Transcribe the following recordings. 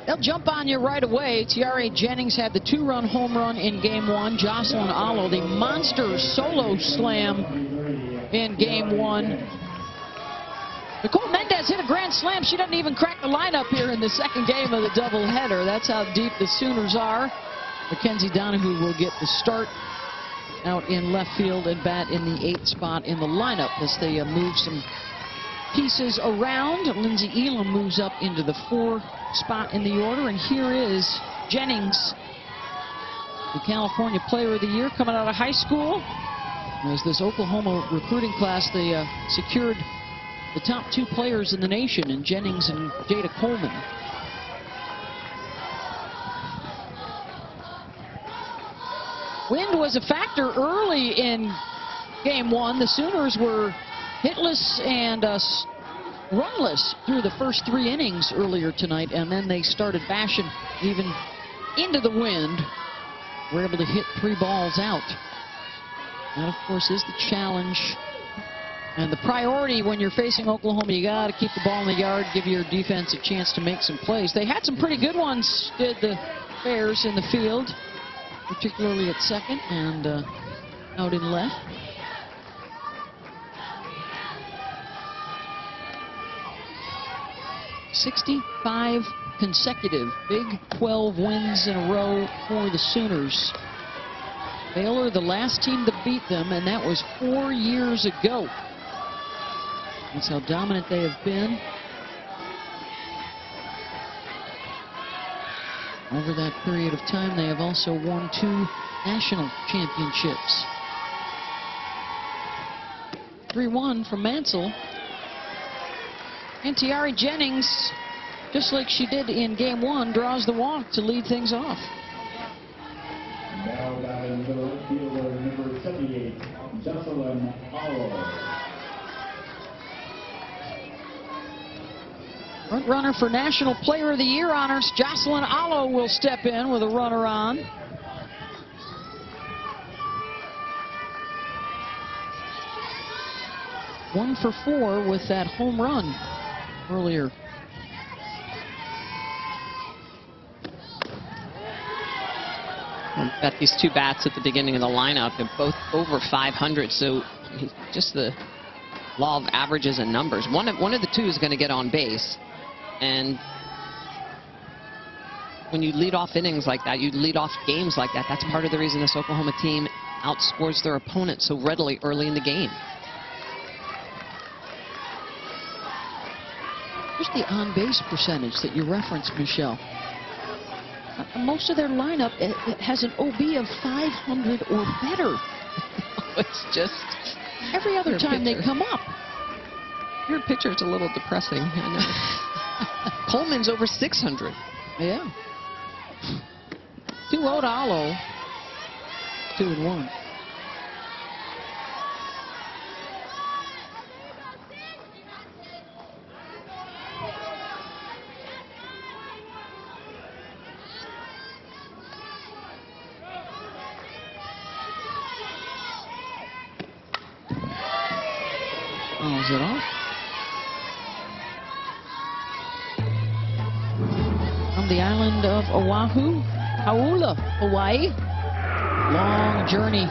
They'll jump on you right away. Tiare Jennings had the 2-run home run in Game 1. Jocelyn Allo, the monster solo slam in Game 1. Nicole Mendez hit a grand slam. She doesn't even crack the lineup here in the second game of the doubleheader. That's how deep the Sooners are. Mackenzie Donahue will get the start out in left field and bat in the 8th spot in the lineup as they move some pieces around. Lindsay Elam moves up into the 4 spot in the order, and here is Jennings, the California Player of the Year coming out of high school. As this Oklahoma recruiting class, they secured the top 2 players in the nation in Jennings and Jada Coleman. Wind was a factor early in Game 1. The Sooners were hitless and runless through the first 3 innings earlier tonight, and then they started bashing even into the wind. Were able to hit 3 balls out. That, of course, is the challenge and the priority when you're facing Oklahoma. You got to keep the ball in the yard, give your defense a chance to make some plays. They had some pretty good ones, did the Bears in the field, particularly at second and out in left. '65 consecutive Big 12 wins in a row for the Sooners. Baylor, the last team to beat them, and that was 4 years ago. That's how dominant they have been. Over that period of time, they have also won 2 national championships. 3-1 from Mansell. And Tiare Jennings, just like she did in Game 1, draws the walk to lead things off. Now batting the left fielder, number 78, Jocelyn Allo. Front runner for National Player of the Year honors, Jocelyn Allo will step in with a runner on. One for 4 with that home run earlier. We've got these 2 bats at the beginning of the lineup, and both over 500. So just the law of averages and numbers. One of the 2 is going to get on base. And when you lead off innings like that, you lead off games like that, that's part of the reason this Oklahoma team outscores their opponent so readily early in the game. Here's the on-base percentage that you referenced, Michelle. Most of their lineup it has an OB of 500 or better. It's just every other time they come up. Your picture's a little depressing. I know. Coleman's over 600. Yeah. 2-0 to Allo. 2-1. Fouls it off. From the island of Oahu, Haula, Hawaii. Long journey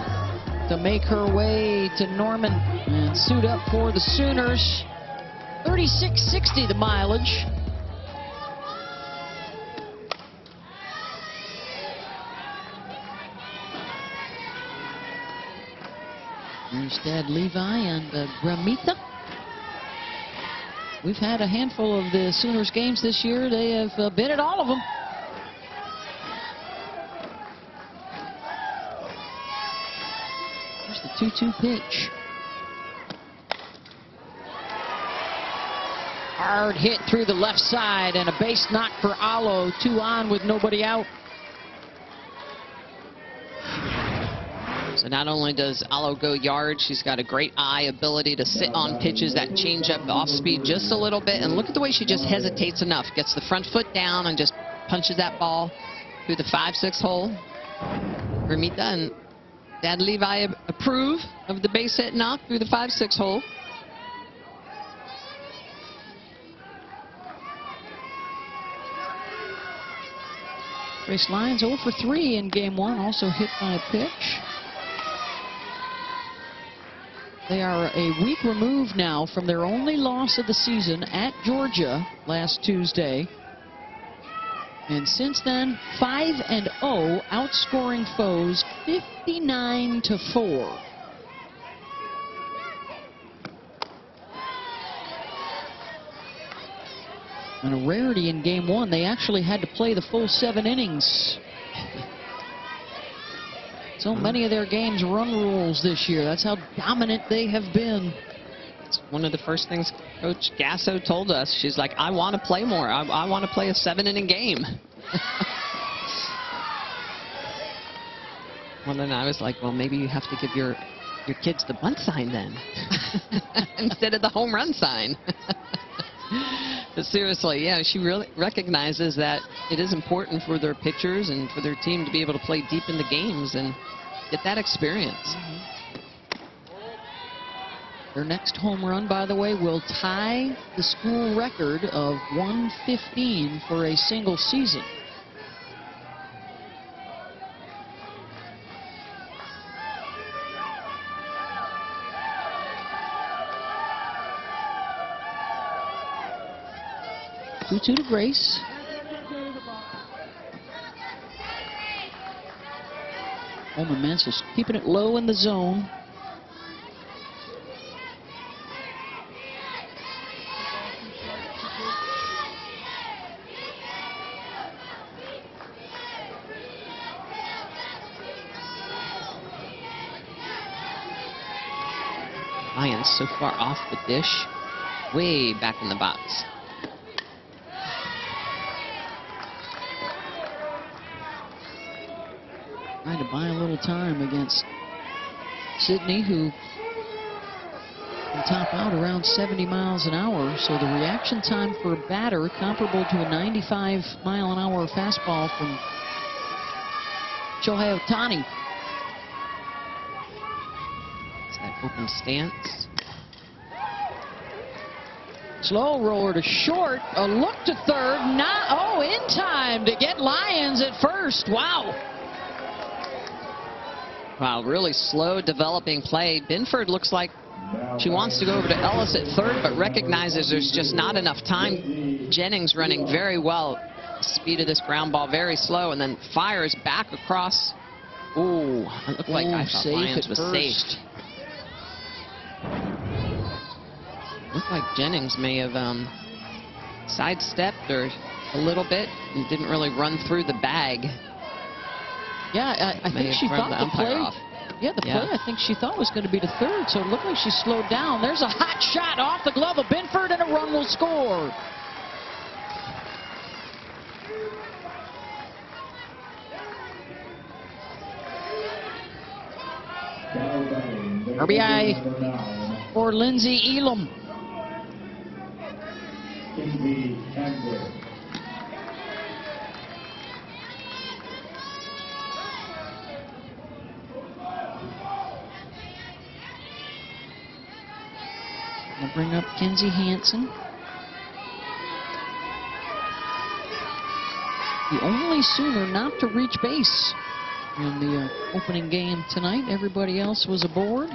to make her way to Norman and suit up for the Sooners. 36.60 the mileage. There's Dad Levi and Gramita. We've had a handful of the Sooners games this year. They have been at all of them. Here's the 2-2 pitch. Hard hit through the left side and a base knock for Allo. 2 on with nobody out. So not only does Allo go yard, she's got a great eye, ability to sit on pitches, that changeup off speed just a little bit. And look at the way she just hesitates enough. Gets the front foot down and just punches that ball through the 5-6 hole. Gramita and Dad Levi approve of the base hit knock through the 5-6 hole. Grace Lyons 0 for 3 in game 1, also hit by a pitch. They are a week removed now from their only loss of the season at Georgia last Tuesday. And since then, 5-0, outscoring foes 59-4. And a rarity in game 1, they actually had to play the full 7 innings. So many of their games run rules this year. That's how dominant they have been. It's one of the first things Coach Gasso told us. She's like, I want to play more. I want to play a 7-inning game. Well, then I was like, well, maybe you have to give your kids the bunt sign then instead of the home run sign. But seriously, yeah, she really recognizes that it is important for their pitchers and for their team to be able to play deep in the games and get that experience. Their next home run, by the way, will tie the school record of 115 for a single season. Two to Grace. Holman Mansell's keeping it low in the zone. Lyons so far off the dish, way back in the box. Trying to buy a little time against Sydney, who can top out around 70 miles an hour. So the reaction time for a batter comparable to a 95-mile-an-hour fastball from Shohei Ohtani. It's that open stance. Slow roller to short, a look to third, in time to get Lyons at first. Wow. Wow, really slow developing play. Binford looks like she wants to go over to Ellis at third, but recognizes there's just not enough time. Jennings running very well. Speed of this ground ball very slow, and then fires back across. Ooh, it looked like I thought Lyons was safe. Looked like Jennings may have sidestepped or a little bit and didn't really run through the bag. Yeah, I think she thought the play. The play I think she thought was going to be to third, so it looked like she slowed down. There's a hot shot off the glove of Binford, and a run will score. RBI for Lindsay Elam. We'll bring up Kenzie Hansen. The only Sooner not to reach base in the opening game tonight. Everybody else was aboard.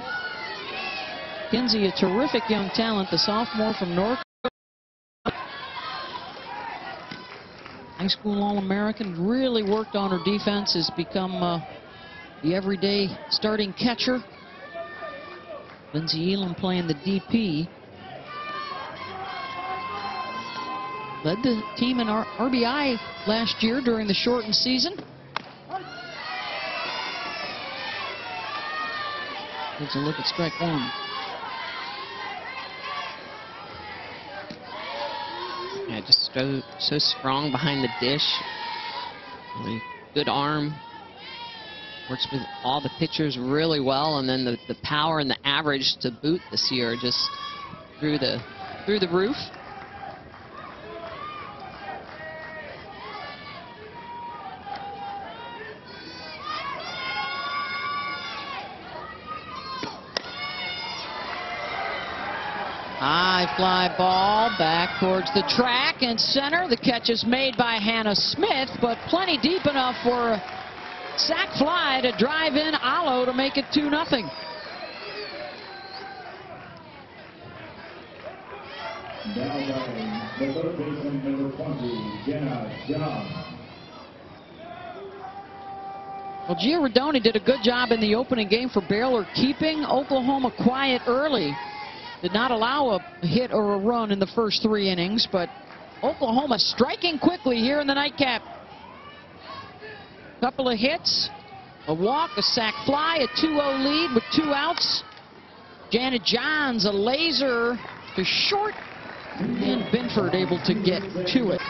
Kenzie, a terrific young talent, the sophomore from North. High school All-American, really worked on her defense, has become the everyday starting catcher. Lindsay Elam playing the DP. Led the team in RBI last year during the shortened season. Takes a look at strike one. Yeah, just so strong behind the dish. Really good arm. Works with all the pitchers really well, and then the power and the average to boot this year just through the roof. High fly ball back towards the track and center. The catch is made by Hannah Smith, but plenty deep enough for a sac fly to drive in Allo to make it 2-0. Now batting, the third baseman, number 20, Jenna John. Well, Gia Rodoni did a good job in the opening game for Baylor, keeping Oklahoma quiet early. Did not allow a hit or a run in the first 3 innings, but Oklahoma striking quickly here in the nightcap. Couple of hits, a walk, a sac fly, a 2-0 lead with 2 outs. Janet Johns, a laser to short, and Binford able to get to it.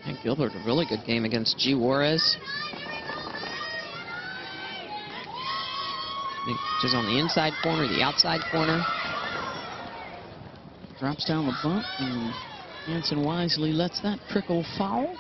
And Gilbert, a really good game against G. Juarez. Just on the inside corner, the outside corner. Drops down the bunt, and Hanson wisely lets that trickle foul.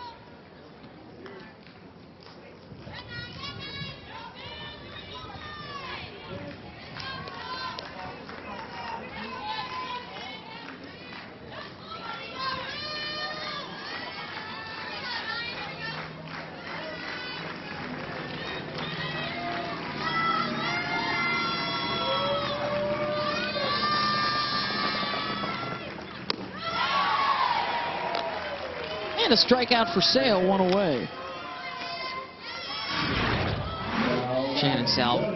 And a strikeout for Sale, 1 away. Shannon Sale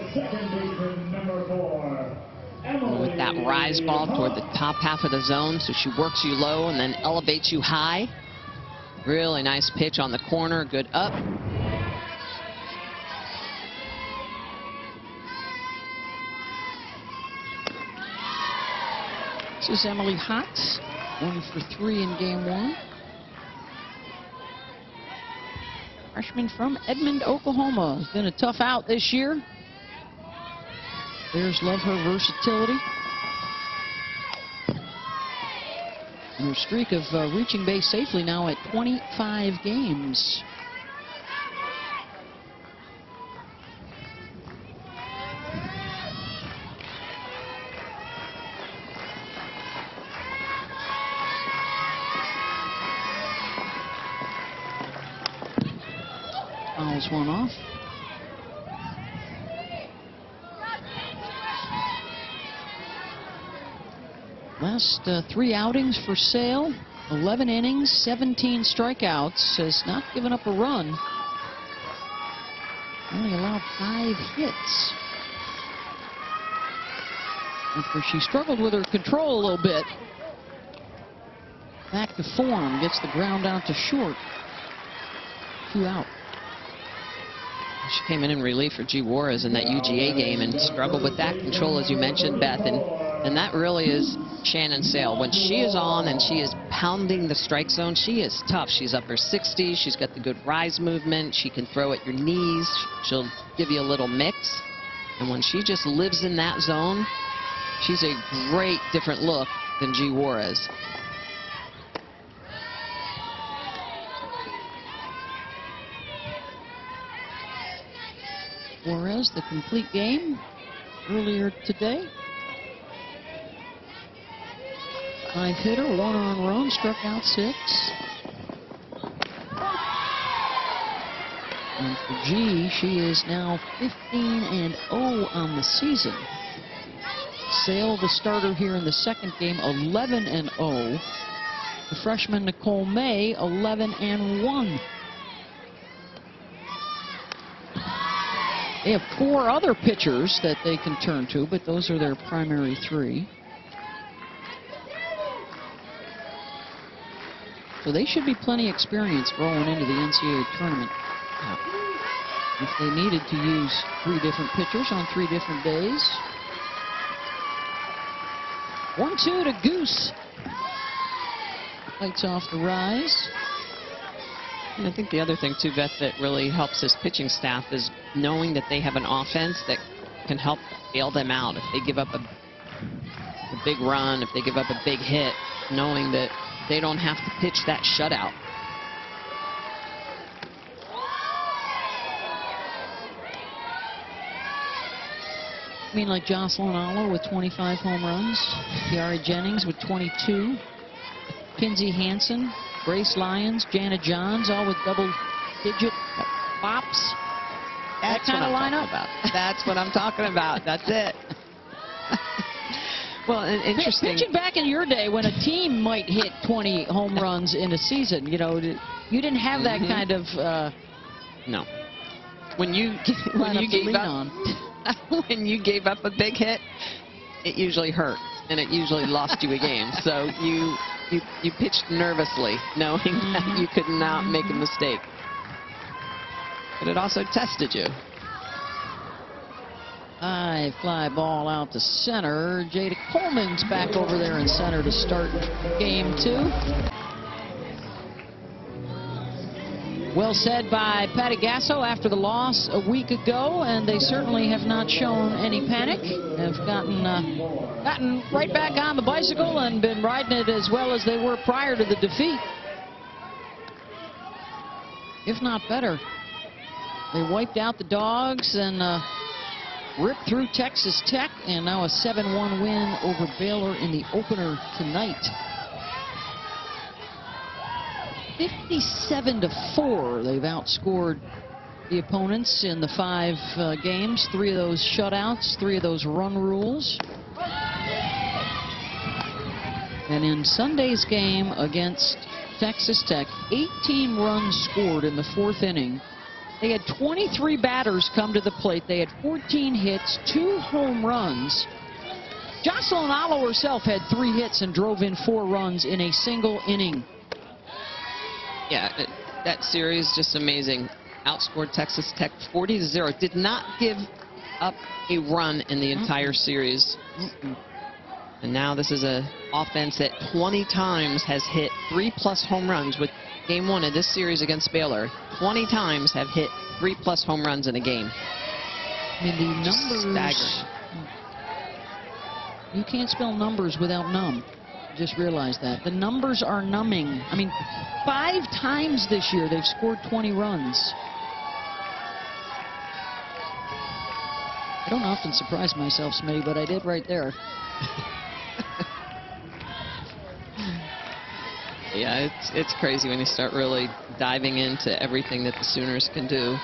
with that rise ball toward the top half of the zone, so she works you low and then elevates you high. Really nice pitch on the corner, good up. This is Emily Hotz, 1 for 3 in game 1. Freshman from Edmond, Oklahoma. Has been a tough out this year. Players love her versatility. And her streak of reaching base safely now at 25 games. Fouls one off. Last 3 outings for Sale, 11 innings, 17 strikeouts, has not given up a run. Only allowed 5 hits. After she struggled with her control a little bit. Back to form, gets the ground out to short. 2 out. She came in relief for G. Juarez in that UGA game and struggled with that control, as you mentioned, Beth. And that really is Shannon Sale. When she is on and she is pounding the strike zone, she is tough. She's upper 60s. She's got the good rise movement. She can throw at your knees. She'll give you a little mix. And when she just lives in that zone, she's a great different look than G. Juarez. Juarez, the complete game earlier today. 5-hitter, 1 earned run, struck out 6. And for G, she is now 15-0 on the season. Sale, the starter here in the second game, 11-0. The freshman Nicole May, 11-1. They have 4 other pitchers that they can turn to, but those are their primary 3. So they should be plenty experienced rolling into the NCAA tournament. If they needed to use 3 different pitchers on 3 different days. 1-2 to Goose. Lights off the rise. And I think the other thing, too, Beth, that really helps this pitching staff is knowing that they have an offense that can help bail them out. If they give up a big run, if they give up a big hit, knowing that they don't have to pitch that shutout. I mean, like Jocelyn Allo with 25 home runs, Tiare Jennings with 22, Kinsey Hansen, Grace Lyons, Jana Johns, all with double-digit bops. That's that kind of lineup. About. That's what I'm talking about. That's it. Well, and interesting. Pitching back in your day when a team might hit 20 home runs in a season, you know, you didn't have that kind of. No. When you gave up, when you gave up a big hit, it usually hurt and it usually lost you a game. So you pitched nervously, knowing that you could not make a mistake. But it also tested you. High fly ball out to center. Jada Coleman's back over there in center to start game 2. Well said by Patty Gasso after the loss a week ago, and they certainly have not shown any panic. Have gotten right back on the bicycle and been riding it as well as they were prior to the defeat, if not better. They wiped out the Dogs and ripped through Texas Tech, and now a 7-1 win over Baylor in the opener tonight. 57-4, they've outscored the opponents in the 5 games. 3 of those shutouts, 3 of those run rules. And in Sunday's game against Texas Tech, 18 runs scored in the 4th inning. They had 23 batters come to the plate. They had 14 hits, 2 home runs. Jocelyn Allo herself had 3 hits and drove in 4 runs in a single inning. Yeah, that series just amazing. Outscored Texas Tech 40-0. Did not give up a run in the entire series. And now this is an offense that 20 times has hit 3+ home runs. With game 1 of this series against Baylor, 20 times have hit 3+ home runs in a game. I mean, the numbers. Staggering. You can't spell numbers without numb. Just realized that. The numbers are numbing. I mean, 5 times this year they've scored 20 runs. I don't often surprise myself, Smitty, but I did right there. Yeah, it's crazy when you start really diving into everything that the Sooners can do.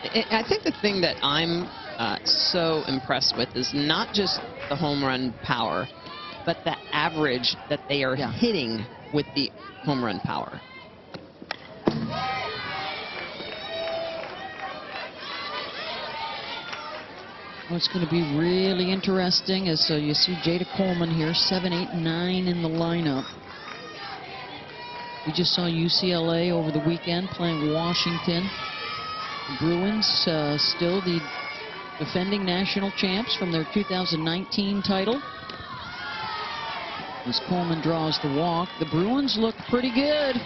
I think the thing that I'm so impressed with is not just the home run power, but the average that they are hitting with the home run power. What's going to be really interesting is you see Jada Coleman here, 7, 8, 9 in the lineup. We just saw UCLA over the weekend playing Washington. The Bruins still the defending national champs from their 2019 title. As Coleman draws the walk, the Bruins look pretty good.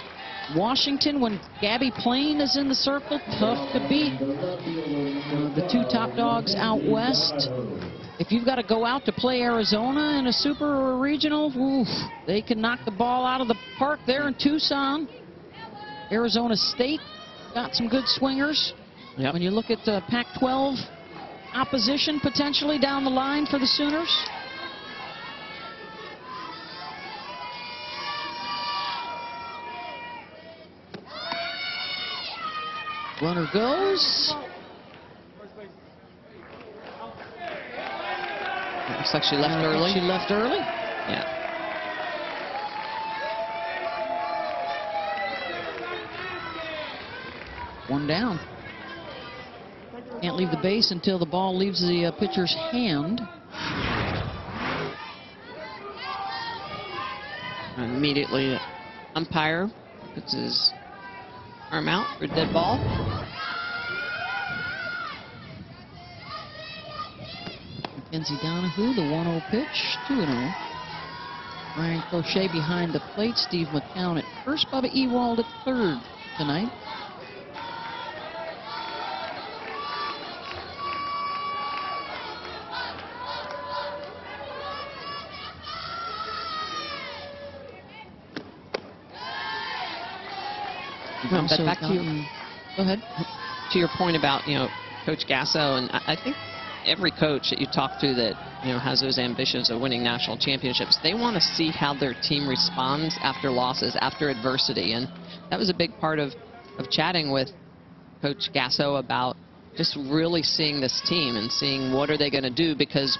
Washington, when Gabby Plain is in the circle, tough to beat. The 2 top dogs out west. If you've got to go out to play Arizona in a super or a regional, oof, they can knock the ball out of the park there in Tucson. Arizona State got some good swingers. Yep. When you look at the Pac-12 opposition potentially down the line for the Sooners. Runner goes. Looks like she left early. She left early? Yeah. One down. Can't leave the base until the ball leaves the pitcher's hand. And immediately, the umpire puts his arm out for a dead ball. Mackenzie Donahue, the 1-0 pitch, 2-0. Ryan Crochet behind the plate. Steve McCown at first. Bubba Ewald at third tonight. But back to you. Go ahead. To your point about, Coach Gasso, and I think every coach that you talk to that, you know, has those ambitions of winning national championships, they want to see how their team responds after losses, after adversity. And that was a big part of chatting with Coach Gasso about just really seeing this team and seeing what are they going to do, because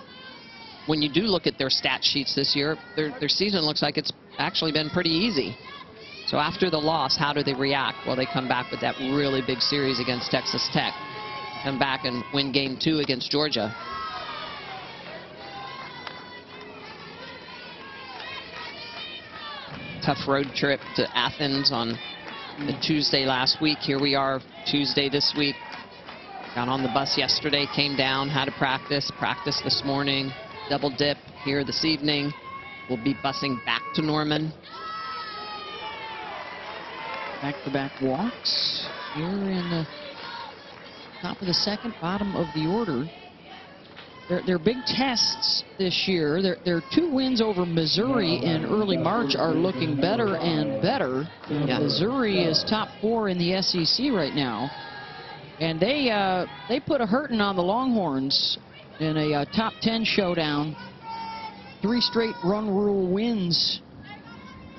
when you do look at their stat sheets this year, their season looks like it's actually been pretty easy. So after the loss, how do they react? Well, they come back with that really big series against Texas Tech. Come back and win game 2 against Georgia. Tough road trip to Athens on the Tuesday last week. Here we are Tuesday this week. Got on the bus yesterday, came down, had a practice this morning, double dip here this evening. We'll be busing back to Norman. Back-to-back walks here in the top of the second, bottom of the order. Their big tests this year, their 2 wins over Missouri in early March are looking better and better. Yeah. Missouri is top 4 in the SEC right now. And they put a hurting on the Longhorns in a top 10 showdown. 3 straight run rule wins.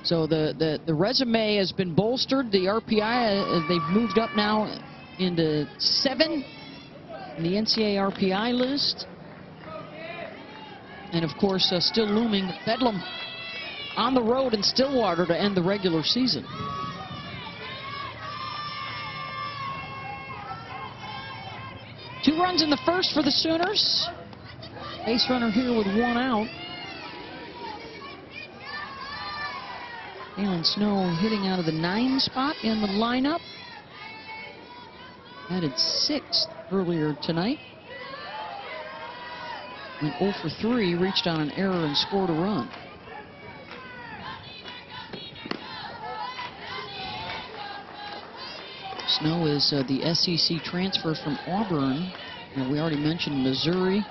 So the resume has been bolstered. The RPI, they've moved up now into 7 in the NCAA RPI list. And of course, still looming, Bedlam on the road in Stillwater to end the regular season. Two runs in the first for the Sooners. Base runner here with 1 out. Alan Snow hitting out of the 9 spot in the lineup. Added 6th earlier tonight. Went 0 for 3, reached on an error and scored a run. Snow is the SEC transfer from Auburn. We already mentioned Missouri.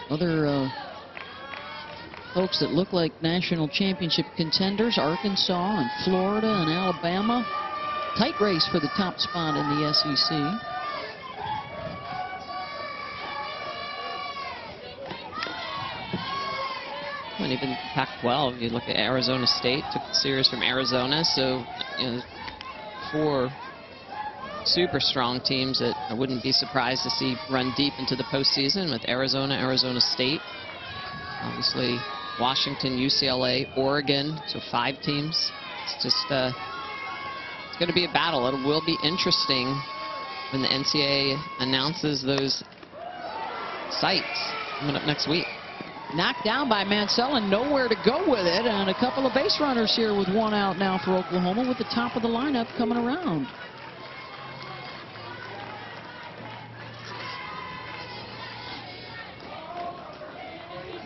Other folks that look like national championship contenders, Arkansas and Florida and Alabama. Tight race for the top spot in the SEC. And even Pac-12, you look at Arizona State, took the series from Arizona. So, you know, 4 super strong teams that I wouldn't be surprised to see run deep into the postseason with Arizona, Arizona State. Obviously, Washington, UCLA, Oregon, so 5 teams. It's just, it's going to be a battle. It will be interesting when the NCAA announces those sites coming up next week. Knocked down by Mansell and nowhere to go with it. And a couple of base runners here with 1 out now for Oklahoma, with the top of the lineup coming around.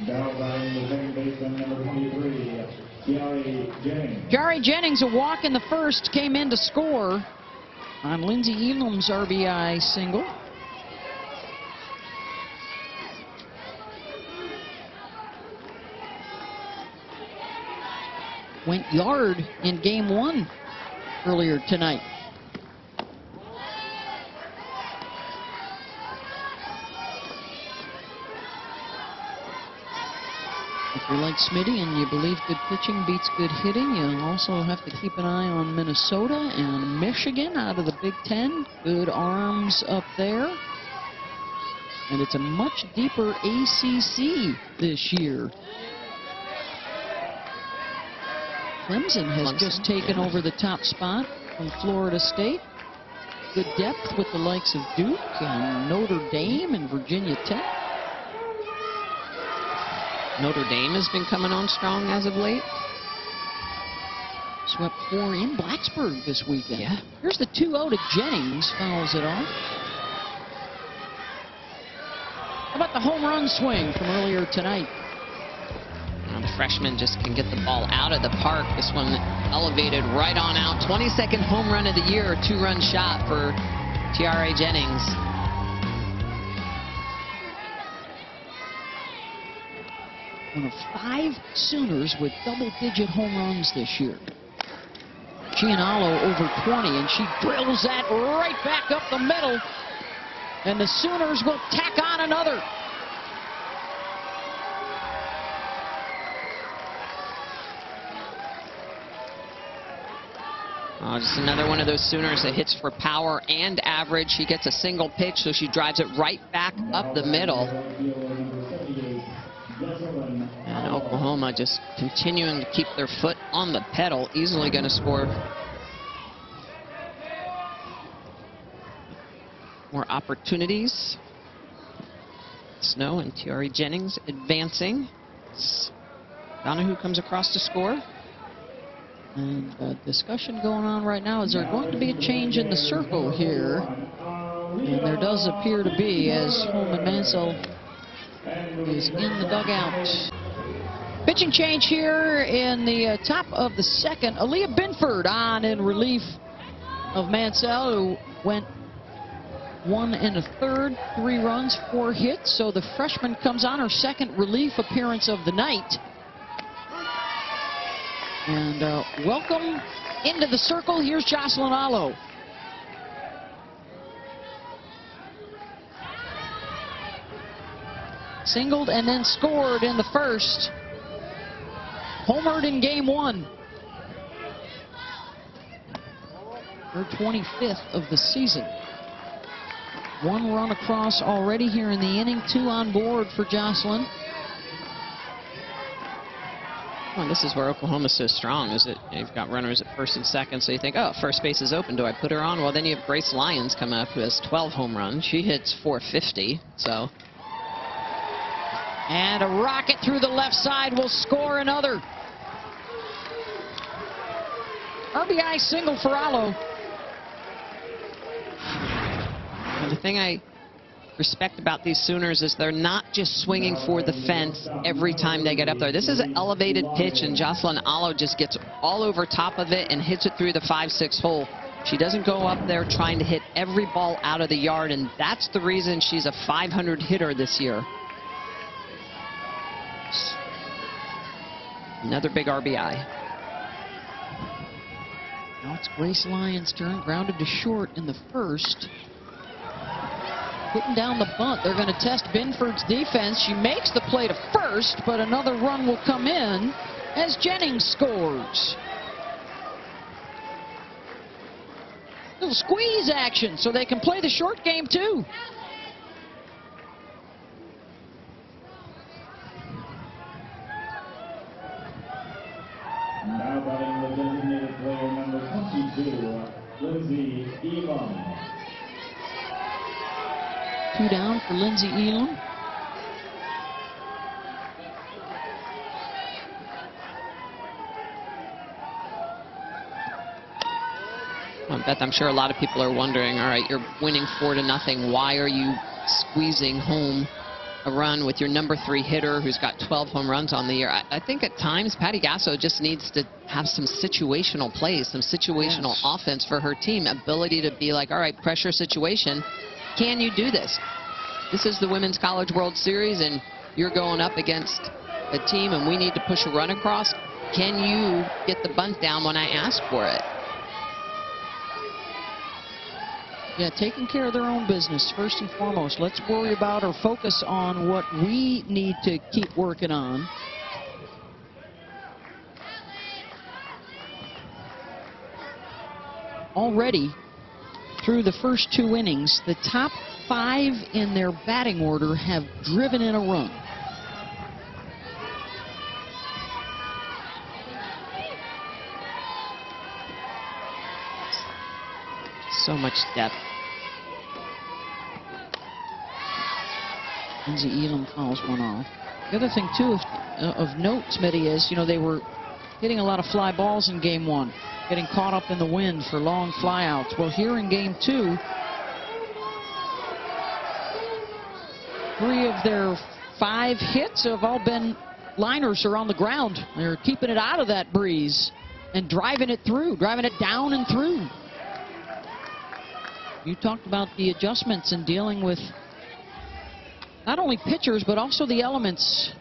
Now batting the second baseman, number 23, Jari Jennings. Jari Jennings, a walk in the first, came in to score on Lindsey Elam's RBI single. Went yard in game 1 earlier tonight. If you like Smitty and you believe good pitching beats good hitting, you also have to keep an eye on Minnesota and Michigan out of the Big Ten. Good arms up there. And it's a much deeper ACC this year. Clemson has just taken over the top spot from Florida State. Good depth with the likes of Duke and Notre Dame and Virginia Tech. Notre Dame has been coming on strong as of late. Swept 4 in Blacksburg this weekend. Yeah. Here's the 2-0 to Jennings, fouls it off. How about the home run swing from earlier tonight? Well, the freshman just can get the ball out of the park. This one elevated right on out. 22nd home run of the year, a 2-run shot for Jari Jennings. One of 5 Sooners with double-digit home runs this year. Gianallo over 20, and she drills that right back up the middle. And the Sooners will tack on another. Just another one of those Sooners that hits for power and average. She gets a single pitch, so she drives it right back up the middle. And Oklahoma just continuing to keep their foot on the pedal, easily going to score more opportunities. Snow and Tiare Jennings advancing. Donahue comes across to score. And a discussion going on right now. Is there going to be a change in the circle here? And there does appear to be, as Holman Mansell is in the dugout. Pitching change here in the top of the second. Aaliyah Binford on in relief of Mansell, who went 1 1/3, 3 runs, 4 hits. So the freshman comes on her second relief appearance of the night. And welcome into the circle. Here's Jocelyn Allo. Singled and then scored in the first. Homered in game 1. Her 25th of the season. 1 run across already here in the inning. 2 on board for Jocelyn. Well, this is where Oklahoma's so strong, is that you've got runners at first and second, so you think, oh, first base is open, do I put her on? Well, then you have Grace Lyons coming up, who has 12 home runs. She hits .450, so. And a rocket through the left side will score another. RBI single for Allo. And the thing I respect about these Sooners is they're not just swinging for the fence every time they get up there. This is an elevated pitch, and Jocelyn Allo just gets all over top of it and hits it through the 5-6 hole. She doesn't go up there trying to hit every ball out of the yard, and that's the reason she's a .500 hitter this year. Another big RBI. Now it's Grace Lyons' turn, grounded to short in the first. Putting down the bunt. They're going to test Binford's defense. She makes the play to first, but another run will come in as Jennings scores. Little squeeze action so they can play the short game too. Now batting the designated player number 22, Lindsay Elam. 2 down for Lindsay Elam. Beth, I'm sure a lot of people are wondering, all right, you're winning 4-0. Why are you squeezing home a run with your number 3 hitter who's got 12 home runs on the year? I think at times Patty Gasso just needs to have some situational plays, some situational offense for her team. Ability to be like, all right, pressure situation. Can you do this? This is the Women's College World Series, and you're going up against a team, and we need to push a run across. Can you get the bunt down when I ask for it? Yeah, taking care of their own business first and foremost. Let's worry about or focus on what we need to keep working on. Already, through the first 2 innings, the top 5 in their batting order have driven in a run. So much depth. Lindsay Elam fouls one off. The other thing, too, of note, Smitty, is, they were hitting a lot of fly balls in game 1, getting caught up in the wind for long flyouts. Well, here in game 2, 3 of their 5 hits have all been liners or on the ground. They're keeping it out of that breeze and driving it through, driving it down and through. You talked about the adjustments and dealing with not only pitchers, but also the elements,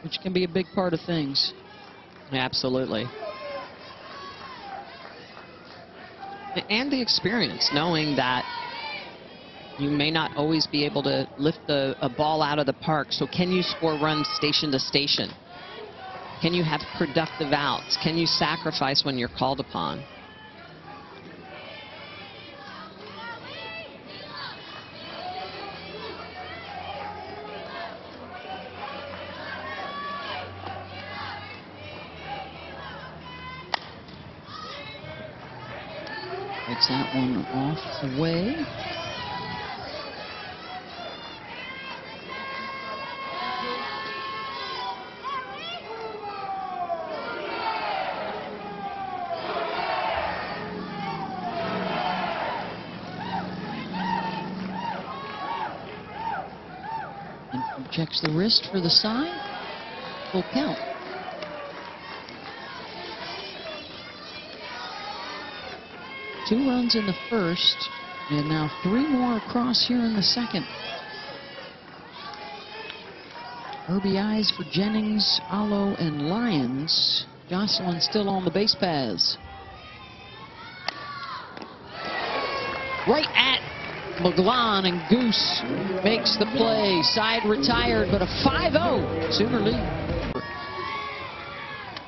which can be a big part of things. Absolutely. And the experience, knowing that you may not always be able to lift a ball out of the park. So can you score runs station to station? Can you have productive outs? Can you sacrifice when you're called upon? Takes that one off the way. And checks the wrist for the sign. Full count. Two runs in the first, and now three more across here in the second. RBIs for Jennings, Allo, and Lyons. Jocelyn still on the base paths. Right at McGlon, and Goose makes the play. Side retired, but a 5-0 Sooner lead.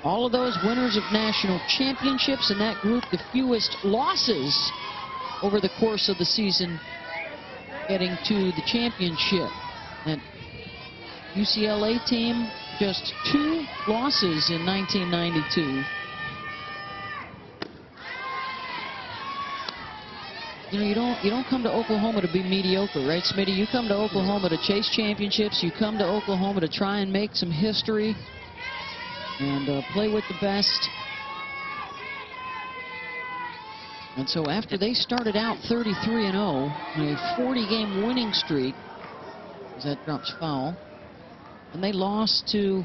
All of those winners of national championships in that group, the fewest losses over the course of the season getting to the championship. That UCLA team, just 2 losses in 1992. You know, you don't come to Oklahoma to be mediocre, right, Smitty? You come to Oklahoma to chase championships. You come to Oklahoma to try and make some history and play with the best. And so after they started out 33-0, a 40-game winning streak, as that drops foul, and they lost to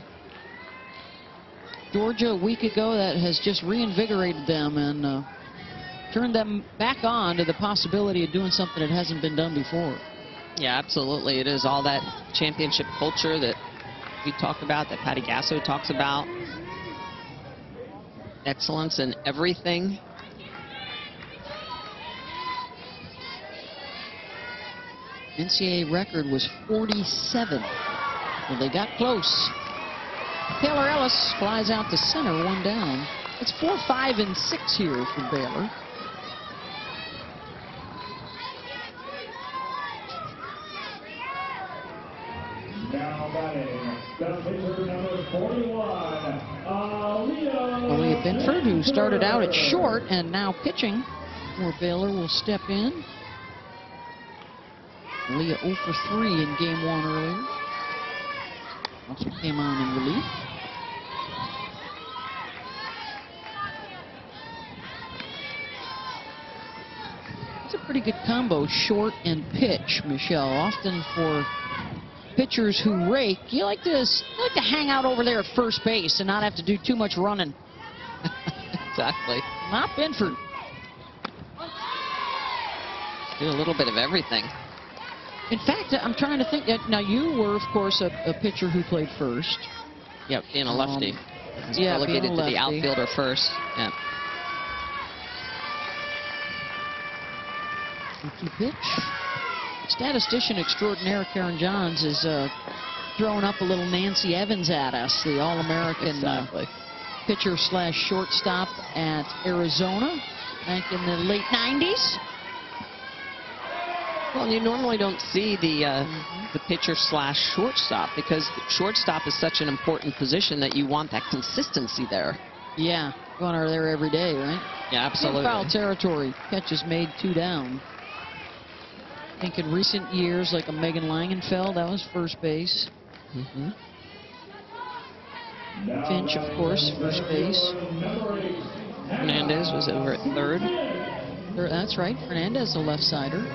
Georgia a week ago, that has just reinvigorated them and turned them back on to the possibility of doing something that hasn't been done before. Yeah, absolutely. It is all that championship culture that we talk about, that Patty Gasso talks about. Excellence in everything. NCAA record was 47. Well, they got close. Taylor Ellis flies out to center, one down. It's 4, 5, and 6 here for Baylor. Now batting, the pitcher number 41, Aaliyah Binford, who started out at short and now pitching for Baylor, will step in. Aaliyah 0 for 3 in game 1 earlier. Also came on in relief. It's a pretty good combo, short and pitch, Michelle. Often for pitchers who rake, you like to hang out over there at first base and not have to do too much running. Exactly. Not Binford. Do a little bit of everything. In fact, I'm trying to think. Now, you were, of course, a pitcher who played first. Yep, being a lefty. Yeah, relegated to the outfielder first. Yeah. Pitch. Statistician extraordinaire Karen Johns is throwing up a little Nancy Evans at us, the All-American pitcher slash shortstop at Arizona back in the late 90s. Well, you normally don't see the pitcher slash shortstop, because shortstop is such an important position that you want that consistency there. Yeah, going over there every day, right? Yeah, absolutely. Foul territory. Catches made 2 down. I think in recent years, like a Megan Langenfeld, that was first base. Finch, of course, first base. Fernandez was over at third. That's right, Fernandez, the left-sider.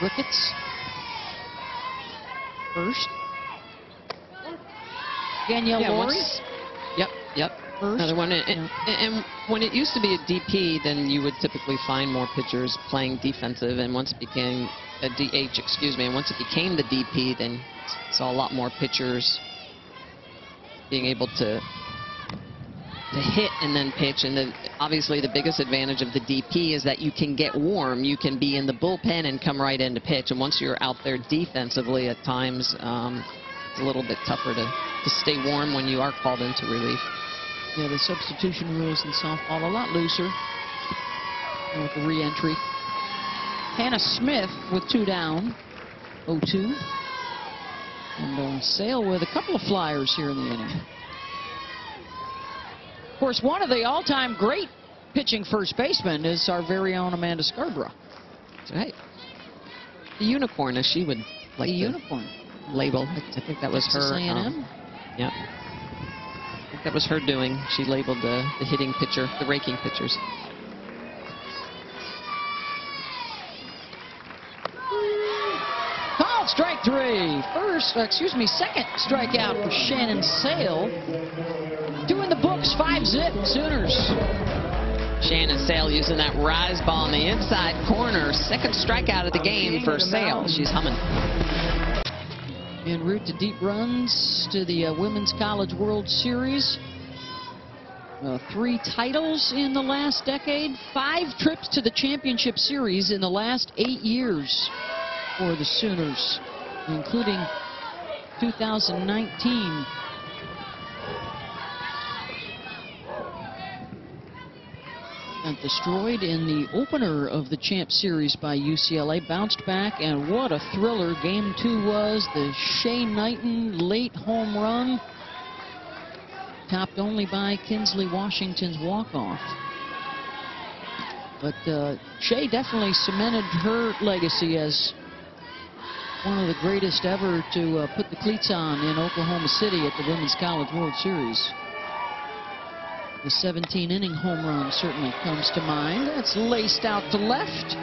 Ricketts, first. Danielle Laurie. Yep. First. Another one. And when it used to be a DP, then you would typically find more pitchers playing defensive. And once it became a DH, and once it became the DP, then saw a lot more pitchers being able to hit and then pitch. And obviously the biggest advantage of the DP is that you can get warm. You can be in the bullpen and come right in to pitch. And once you're out there defensively, at times it's a little bit tougher to stay warm when you are called into relief. Yeah, the substitution rules in softball a lot looser with the re-entry. Hannah Smith with 2 down, 0-2. And Sale with a couple of flyers here in the inning. Of course, one of the all-time great pitching first basemen is our very own Amanda Scarborough. That's right. The unicorn, as she would like The to unicorn. label. I think that was Texas her. A&M. Yeah. I think that was her doing. She labeled the hitting pitcher, the raking pitchers. Called strike 3. Second strikeout for Shannon Sale. Doing the books, 5-zip Sooners. Shannon Sale using that rise ball in the inside corner. Second strikeout of the game for Sale. She's humming. En route to deep runs to the Women's College World Series. 3 titles in the last decade. 5 trips to the championship series in the last 8 years for the Sooners, including 2019. Got destroyed in the opener of the Champ Series by UCLA. Bounced back, and what a thriller Game 2 was. The Shea Knighton late home run, topped only by Kinsley Washington's walk-off. But Shea definitely cemented her legacy as one of the greatest ever to put the cleats on in Oklahoma City at the Women's College World Series. The 17-inning home run certainly comes to mind. That's laced out to left.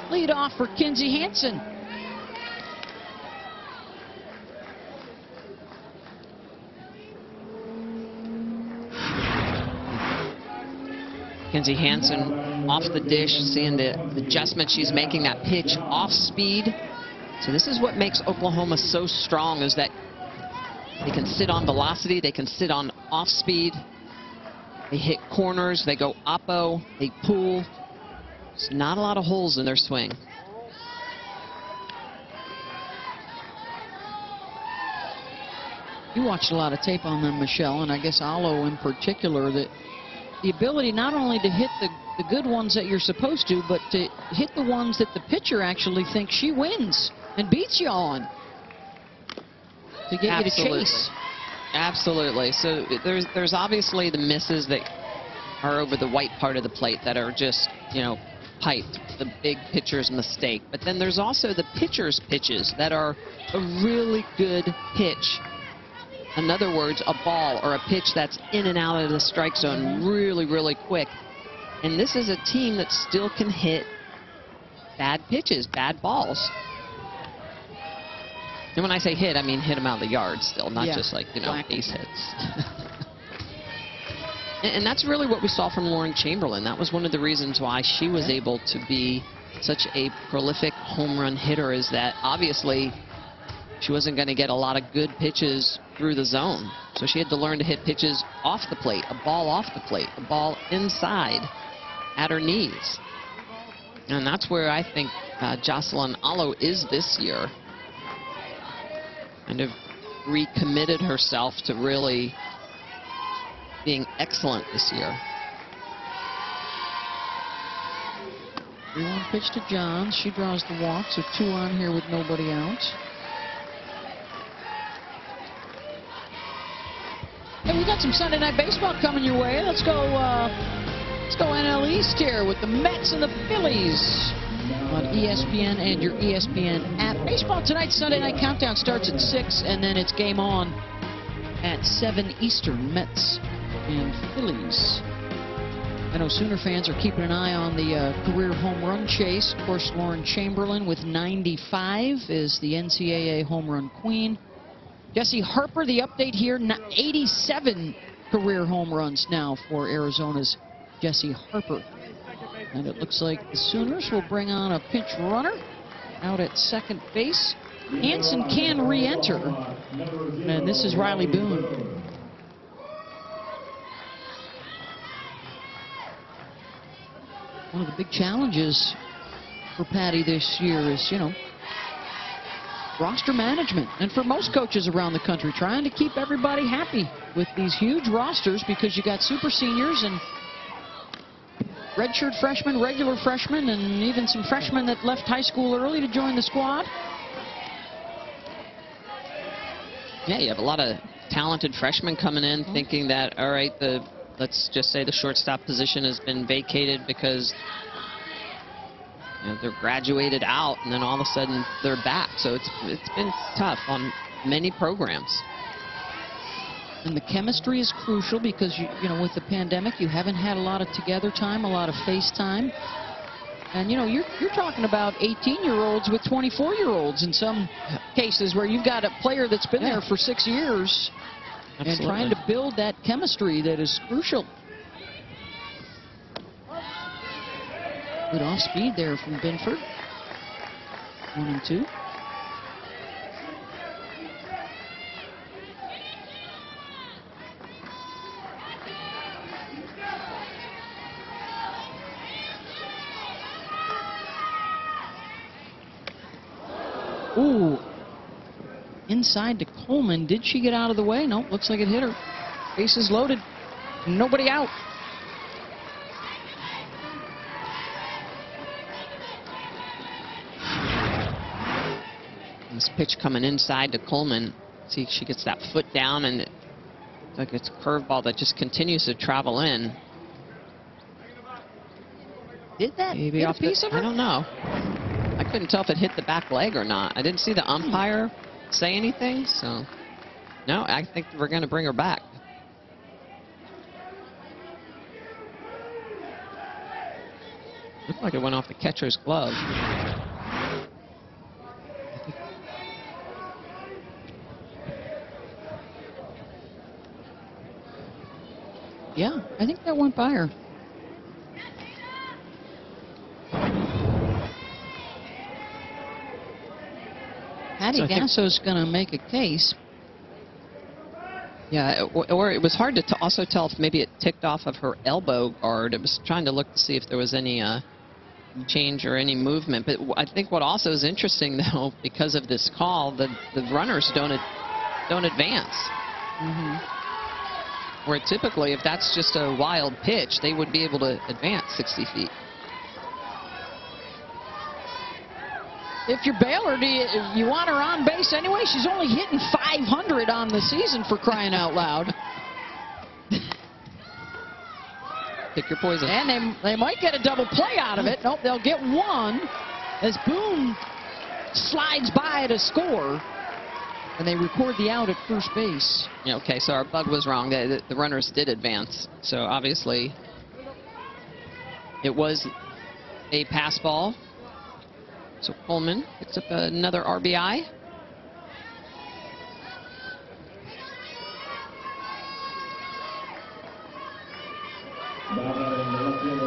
Lead off for Kinsey Hansen. Kinsey Hansen off the dish, seeing the adjustment she's making, that pitch off speed. So this is what makes Oklahoma so strong, is that they can sit on velocity, they can sit on off speed. They hit corners, they go oppo, they pull. There's not a lot of holes in their swing. You watched a lot of tape on them, Michelle, and I guess Alo in particular, that the ability not only to hit the good ones that you're supposed to, but to hit the ones that the pitcher actually thinks she wins and beats you on, to get you to chase. Absolutely. So there's obviously the misses that are over the white part of the plate that are just, you know, piped, the big pitcher's mistake. But then there's also the pitcher's pitches that are a really good pitch. In other words, a ball or a pitch that's in and out of the strike zone really, really quick. And this is a team that still can hit bad pitches, bad balls. And when I say hit, I mean hit them out of the yard still, not just like, you know, base hits. And that's really what we saw from Lauren Chamberlain. That was one of the reasons why she was able to be such a prolific home run hitter, is that obviously she wasn't going to get a lot of good pitches through the zone. So she had to learn to hit pitches off the plate, a ball off the plate, a ball inside at her knees. And that's where I think Jocelyn Alo is this year. Kind of recommitted herself to really being excellent this year. 3-1 pitch to Johns. She draws the walk, so 2 on here with nobody out. Hey, we got some Sunday Night Baseball coming your way. Let's go NL East here with the Mets and the Phillies on ESPN and your ESPN app. Baseball tonight, Sunday Night Countdown starts at 6, and then it's game on at 7 Eastern. Mets and Phillies. I know Sooner fans are keeping an eye on the career home run chase. Of course, Lauren Chamberlain with 95 is the NCAA home run queen. Jesse Harper, the update here, 87 career home runs now for Arizona's Jesse Harper. And it looks like the Sooners will bring on a pinch runner out at second base. Hansen can re-enter, and this is Riley Boone. One of the big challenges for Patty this year is, you know, roster management. And for most coaches around the country, trying to keep everybody happy with these huge rosters, because you got super seniors and redshirt freshmen, regular freshmen, and even some freshmen that left high school early to join the squad. Yeah, you have a lot of talented freshmen coming in thinking that, all right, let's just say the shortstop position has been vacated because they're graduated out, and then all of a sudden they're back. So it's been tough on many programs. And the chemistry is crucial because, you know, with the pandemic, you haven't had a lot of together time, a lot of face time. And, you know, you're talking about 18-year-olds with 24-year-olds in some cases where you've got a player that's been there for 6 years. Absolutely. And trying to build that chemistry that is crucial. Good off speed there from Binford. 1-2. Ooh. Inside to Coleman. Did she get out of the way? Nope, looks like it hit her. Bases loaded. Nobody out. This pitch coming inside to Coleman. See, she gets that foot down, and it's like it's a curveball that just continues to travel in. Did that Maybe hit off a piece of her? I don't know. I couldn't tell if it hit the back leg or not. I didn't see the umpire say anything, so no, I think we're going to bring her back. Looked like it went off the catcher's glove. Yeah, I think that went by her. Patty Gasso's going to make a case. Yeah, or it was hard to also tell if maybe it ticked off of her elbow guard. It was trying to look to see if there was any change or any movement. But I think what also is interesting, though, because of this call, the runners don't advance. Where typically, if that's just a wild pitch, they would be able to advance 60 feet. If you're Baylor, do you want her on base anyway? She's only hitting .500 on the season, for crying out loud. Pick your poison. And they might get a double play out of it. Nope, they'll get one as Boone slides by to score. And they record the out at first base. Yeah, okay, so our bug was wrong. The runners did advance. So obviously it was a pass ball. So Coleman picks up another RBI.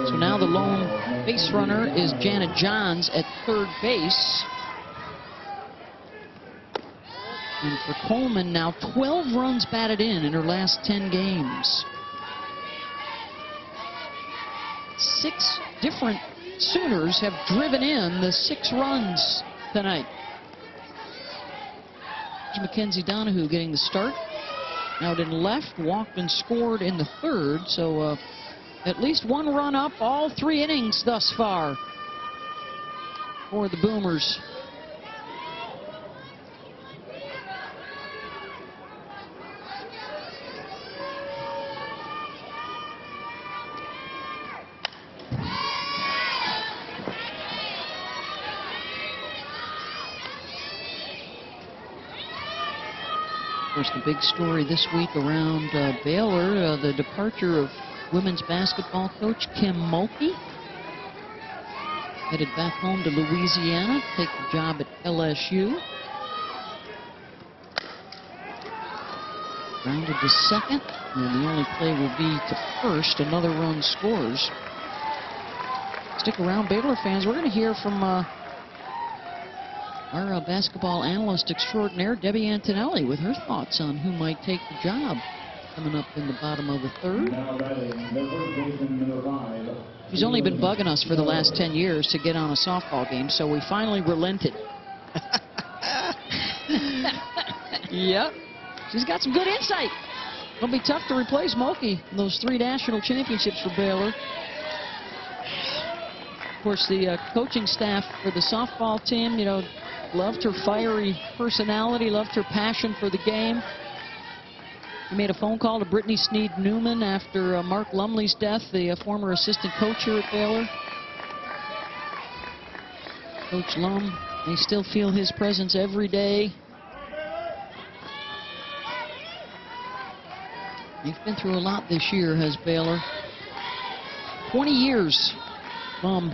So now the lone base runner is Janet Johns at third base. And for Coleman now, 12 runs batted in her last 10 games. 6 different Sooners have driven in the 6 runs tonight. Mackenzie Donahue getting the start. Out in left, walked and scored in the third. So at least 1 run up all 3 innings thus far for the Boomers. Of course, the big story this week around Baylor, the departure of women's basketball coach Kim Mulkey. Headed back home to Louisiana, take the job at LSU. Grounded to second, and the only play will be to first. Another run scores. Stick around, Baylor fans. We're going to hear from our basketball analyst extraordinaire, Debbie Antonelli, with her thoughts on who might take the job coming up in the bottom of the third. She's only been bugging us for the last 10 years to get on a softball game, so we finally relented. Yep. She's got some good insight. It'll be tough to replace Mulkey in those 3 national championships for Baylor. Of course, the coaching staff for the softball team, you know, loved her fiery personality, loved her passion for the game. He made a phone call to Brittany Sneed-Newman after Mark Lumley's death, the former assistant coach here at Baylor. Coach Lum, they still feel his presence every day. They've been through a lot this year, has Baylor. 20 years, Lum,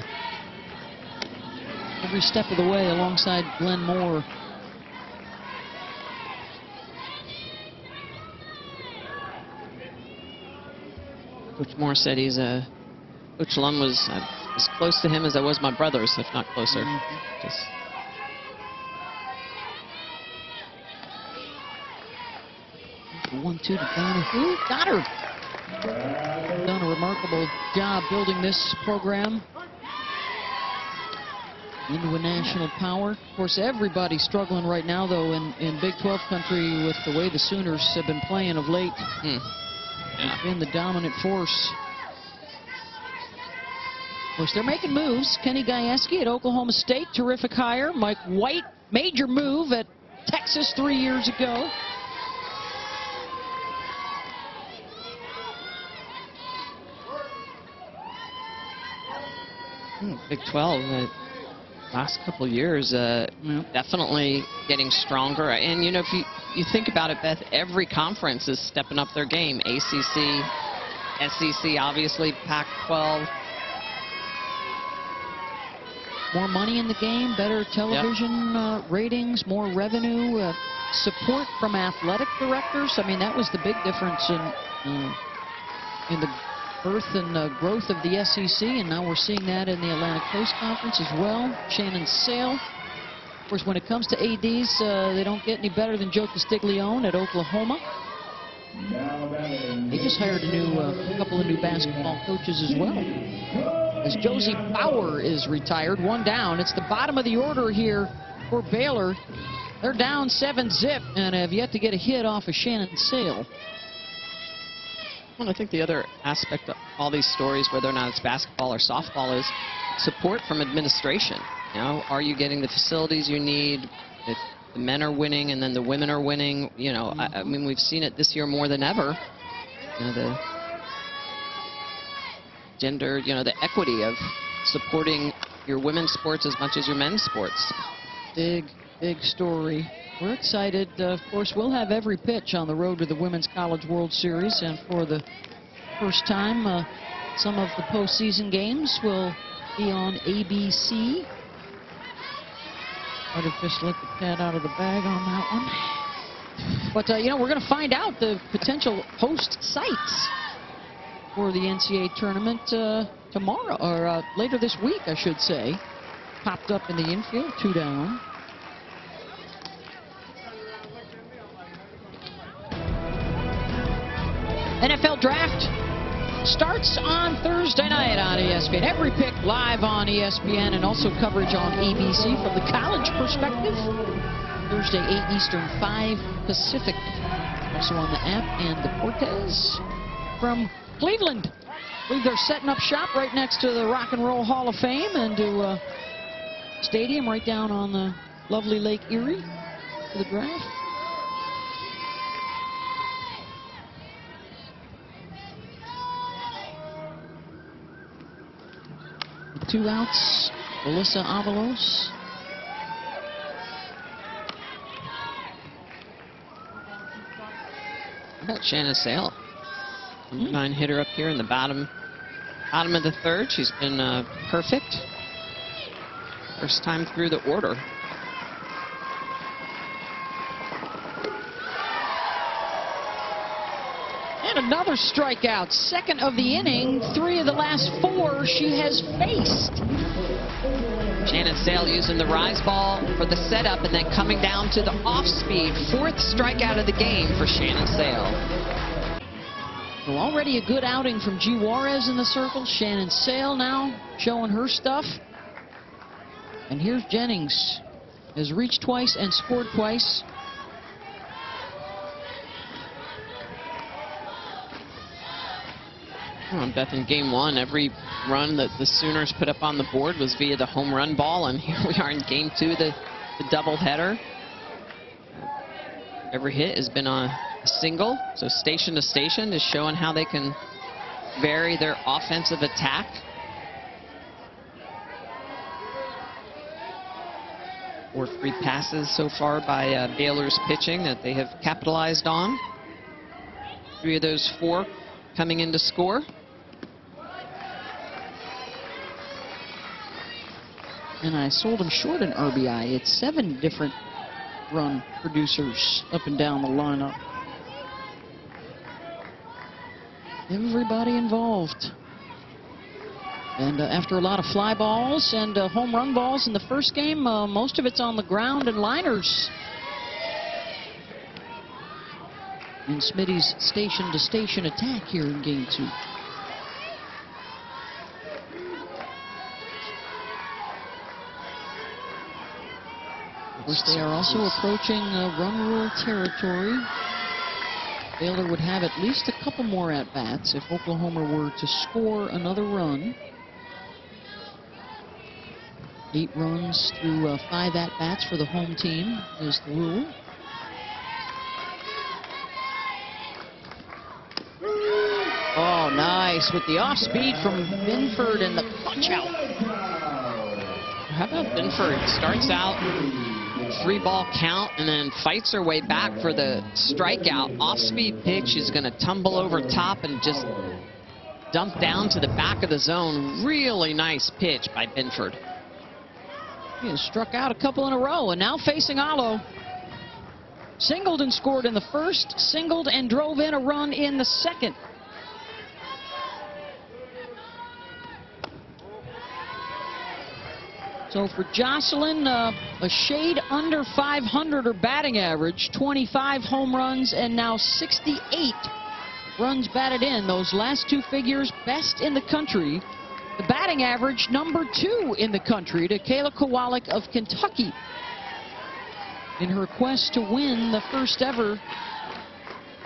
every step of the way alongside Glenn Moore. Coach Moore said Coach Lum was as close to him as I was my brothers, if not closer. Just 1-2 to Donahue. Got her. Done a remarkable job building this program into a national power. Of course, everybody's struggling right now, though, in Big 12 country with the way the Sooners have been playing of late. Yeah. Been the dominant force. Of course, they're making moves. Kenny Gajewski at Oklahoma State, terrific hire. Mike White, major move at Texas 3 years ago. Big 12, last couple years, definitely getting stronger. And, you know, if you think about it, Beth, every conference is stepping up their game. ACC, SEC, obviously, Pac-12. More money in the game, better television ratings, more revenue, support from athletic directors. I mean, that was the big difference in the birth and growth of the SEC, and now we're seeing that in the Atlantic Coast Conference as well. Shannon Sale. Of course, when it comes to ADs, they don't get any better than Joe Castiglione at Oklahoma. They just hired a couple of new basketball coaches as well. As Josie Bauer is retired, one down. It's the bottom of the order here for Baylor. They're down 7-zip and have yet to get a hit off of Shannon Sale. Well, I think the other aspect of all these stories, whether or not it's basketball or softball, is support from administration. You know, are you getting the facilities you need? If the men are winning and then the women are winning, you know, I mean, we've seen it this year more than ever. You know, the gender, you know, the equity of supporting your women's sports as much as your men's sports. Big story. We're excited. Of course, we'll have every pitch on the road to the Women's College World Series, and for the first time, some of the postseason games will be on ABC. I'd have just let the cat out of the bag on that one. But, you know, we're going to find out the potential host sites for the NCAA tournament tomorrow, or later this week, I should say. Popped up in the infield, 2 down. NFL Draft starts on Thursday night on ESPN. Every pick live on ESPN and also coverage on ABC from the college perspective. Thursday, 8 Eastern, 5 Pacific. Also on the app and the Cortez from Cleveland. I believe they're setting up shop right next to the Rock and Roll Hall of Fame and to a stadium right down on the lovely Lake Erie for the draft. 2 outs, Alyssa Avalos. How about Shannon Sale? Number 9 hitter up here in the bottom of the third. She's been perfect. First time through the order. And another strikeout. Second of the inning. 3 of the last 4 she has faced. Shannon Sale using the rise ball for the setup and then coming down to the off speed. 4th strikeout of the game for Shannon Sale. Well, already a good outing from G. Juarez in the circle. Shannon Sale now showing her stuff. And here's Jennings. Has reached twice and scored twice. Beth, in game 1, every run that the Sooners put up on the board was via the home run ball, and here we are in game 2. The the doubleheader. Every hit has been a single, so station to station is showing how they can vary their offensive attack. Or 3 passes so far by Baylor's pitching that they have capitalized on. 3 of those 4 coming in to score. And I sold him short in RBI. It's 7 different run producers up and down the lineup. Everybody involved. And after a lot of fly balls and home run balls in the first game, most of it's on the ground and liners. In Smitty's station-to-station attack here in Game 2. Of course, they are also approaching run rule territory. Baylor would have at least a couple more at-bats if Oklahoma were to score another run. 8 runs through 5 at-bats for the home team is the rule. Oh, nice with the off-speed from Binford and the punch-out. How about Binford? Starts out 3-ball count and then fights her way back for the strikeout. Off-speed pitch. She's going to tumble over top and just dump down to the back of the zone. Really nice pitch by Binford. He has struck out a couple in a row, and now facing Alo. Singled and scored in the first, singled and drove in a run in the second. So for Jocelyn, a shade under 500 her batting average, 25 home runs, and now 68 runs batted in. Those last 2 figures, best in the country. The batting average, number 2 in the country, to Kayla Kowalik of Kentucky in her quest to win the first ever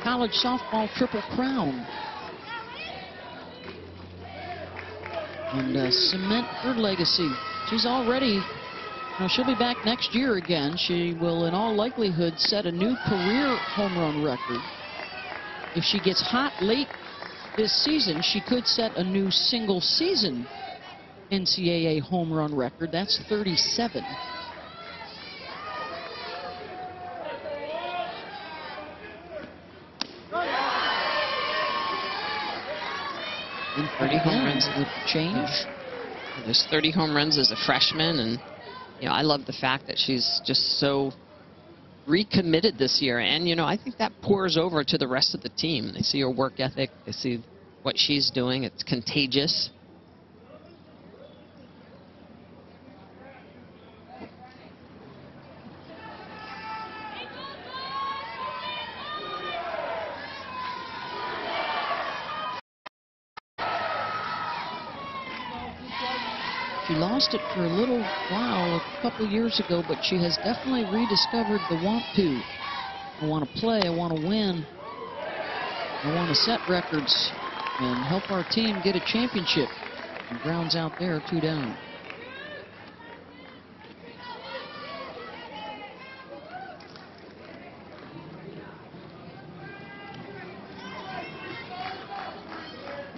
college softball Triple Crown. And cement her legacy. She's already, she'll be back next year again. She will, in all likelihood, set a new career home run record. If she gets hot late this season, she could set a new single-season NCAA home run record. That's 37. And 30 home runs with change. There's 30 home runs as a freshman, and I love the fact that she's just so recommitted this year. And I think that pours over to the rest of the team. They see her work ethic, they see what she's doing. It's contagious. She lost it for a little while a couple years ago, but she has definitely rediscovered the want to. I want to play, I want to win, I want to set records and help our team get a championship. And grounds out there, 2 down.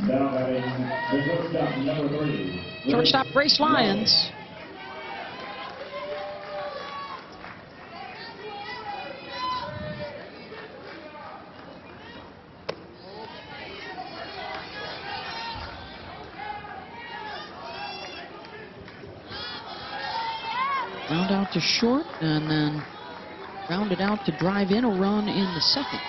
Now batting the shortstop, number 3. Shortstop Grace Lyons. Ground out to short, and then grounded out to drive in a run in the second.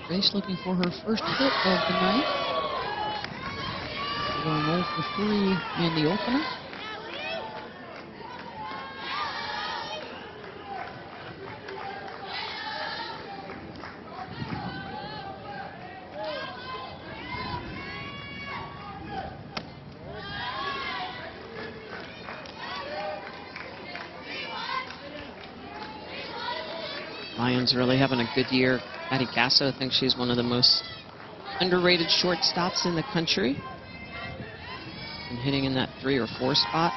Grace looking for her first hit of the night. Going 0 for 3 in the opener. Lions really having a good year. Patty Gasso thinks she's one of the most underrated shortstops in the country. And hitting in that 3 or 4 spot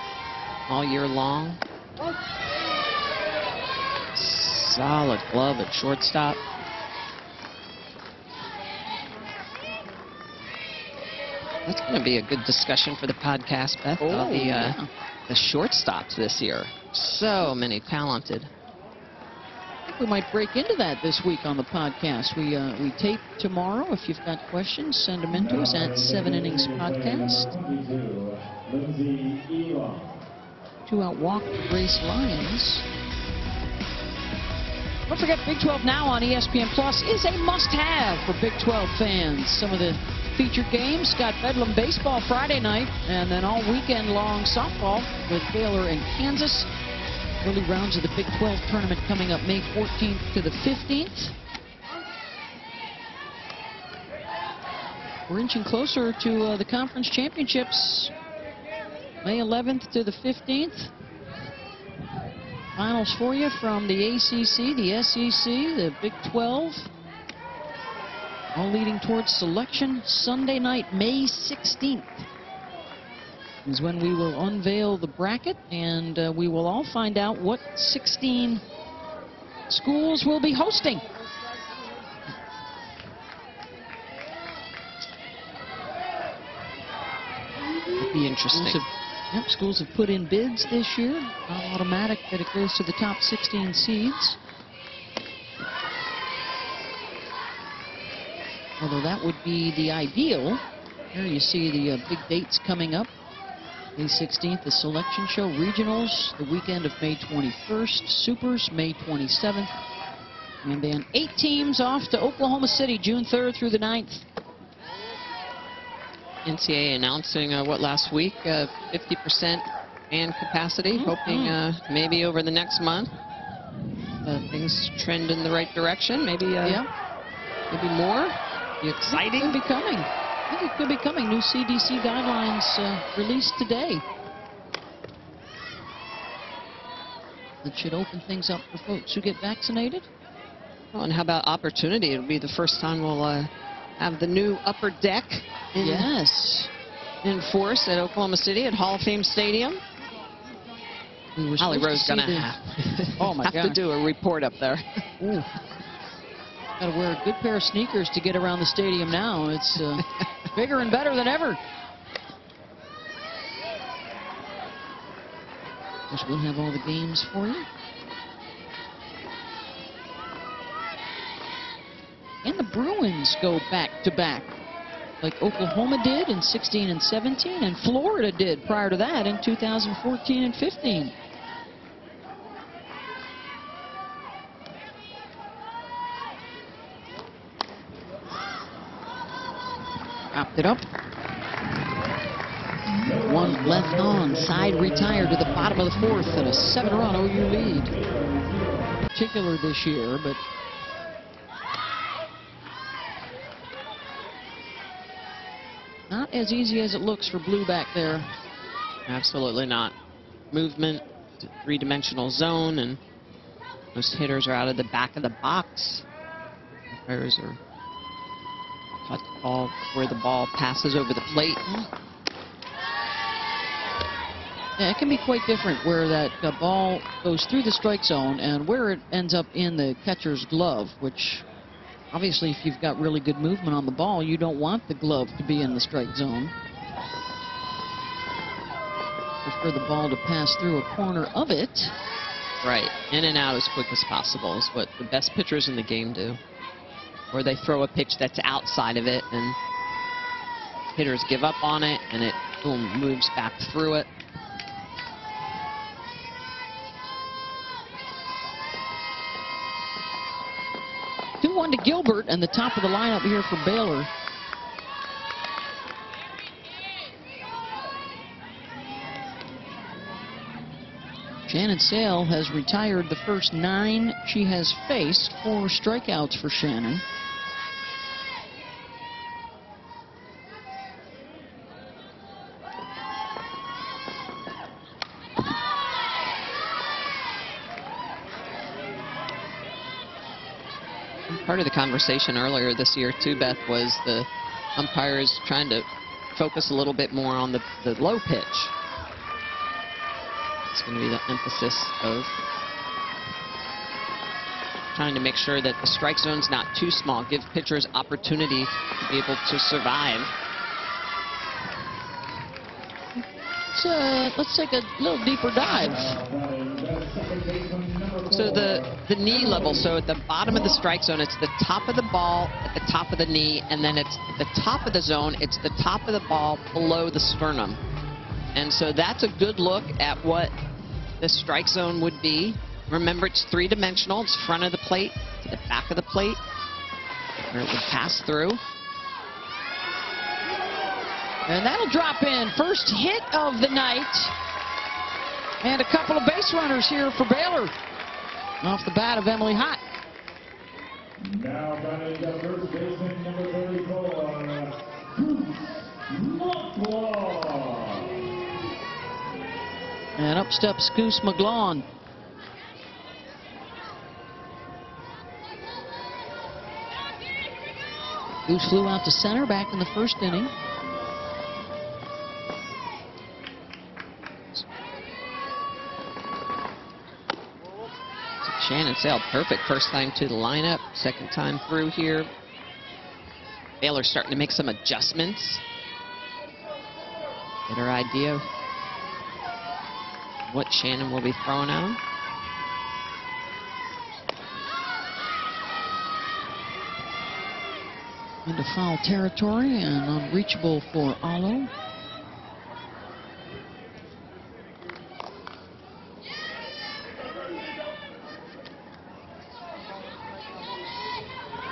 all year long. Solid glove at shortstop. That's going to be a good discussion for the podcast, Beth. The shortstops this year. So many talented. I think we might break into that this week on the podcast. We tape tomorrow. If you've got questions, send them in to us at 7 Innings Podcast. 2-out walk to Grace Lyons. Don't forget, Big 12 Now on ESPN Plus is a must-have for Big 12 fans. Some of the featured games, Scott Bedlam baseball Friday night, and then all weekend long softball with Baylor and Kansas. Early rounds of the Big 12 tournament coming up May 14th to the 15th. We're inching closer to the conference championships. May 11th to the 15th. Finals for you from the ACC, the SEC, the Big 12. All leading towards selection. Sunday night, May 16th, is when we will unveil the bracket, and we will all find out what 16 schools will be hosting. It'll be interesting. Schools have put in bids this year. Not automatic that it goes to the top 16 seeds. Although that would be the ideal. Here you see the big dates coming up. May 16th, the selection show. Regionals, the weekend of May 21st. Supers, May 27th. And then 8 teams off to Oklahoma City, June 3rd through the 9th. NCAA announcing, last week, 50% fan capacity, hoping maybe over the next month things trend in the right direction. Maybe maybe more. Be exciting. It could be coming. I think it could be coming. New CDC guidelines released today. That should open things up for folks who get vaccinated. Oh, and how about opportunity? It'll be the first time we'll have the new upper deck in force at Oklahoma City at Hall of Fame Stadium. Holly Rowe's going to have to do a report up there. Got to wear a good pair of sneakers to get around the stadium now. It's bigger and better than ever. Of course, we'll have all the games for you. And the Bruins go back-to-back, like Oklahoma did in 16 and 17, and Florida did prior to that in 2014 and 15. Wrapped it up. 1 left on, side retired to the bottom of the 4th, and a 7-run OU lead. Particular this year, but not as easy as it looks for Blue back there. Absolutely not. Movement, 3-dimensional zone, and most hitters are out of the back of the box. Players are caught the ball where the ball passes over the plate. Yeah, it can be quite different where that ball goes through the strike zone and where it ends up in the catcher's glove, which obviously if you've got really good movement on the ball, you don't want the glove to be in the strike zone. Prefer the ball to pass through a corner of it. Right, in and out as quick as possible is what the best pitchers in the game do. Or they throw a pitch that's outside of it and hitters give up on it and it, boom, moves back through it. To Gilbert, and the top of the lineup here for Baylor. Shannon Sale has retired the first 9 she has faced. 4 strikeouts for Shannon. Part of the conversation earlier this year, too, Beth, was the umpires trying to focus a little bit more on the low pitch. It's going to be the emphasis of trying to make sure that the strike zone's not too small, give pitchers opportunity to be able to survive. Let's take a little deeper dive. So the knee level, so at the bottom of the strike zone, it's the top of the ball at the top of the knee, and then it's at the top of the zone, it's the top of the ball below the sternum. And so that's a good look at what the strike zone would be. Remember, it's three-dimensional. It's front of the plate to the back of the plate, where it would pass through. And that'll drop in. First hit of the night. And a couple of base runners here for Baylor. Off the bat of Emily Hott. Now batting the first baseman, number 34, McLaughlin. And up steps Goose McLaughlin. Goose flew out to center back in the first inning. Shannon Sale, perfect first time to the lineup, second time through here. Baylor starting to make some adjustments. Get her idea of what Shannon will be throwing at him. Into foul territory and unreachable for Allo.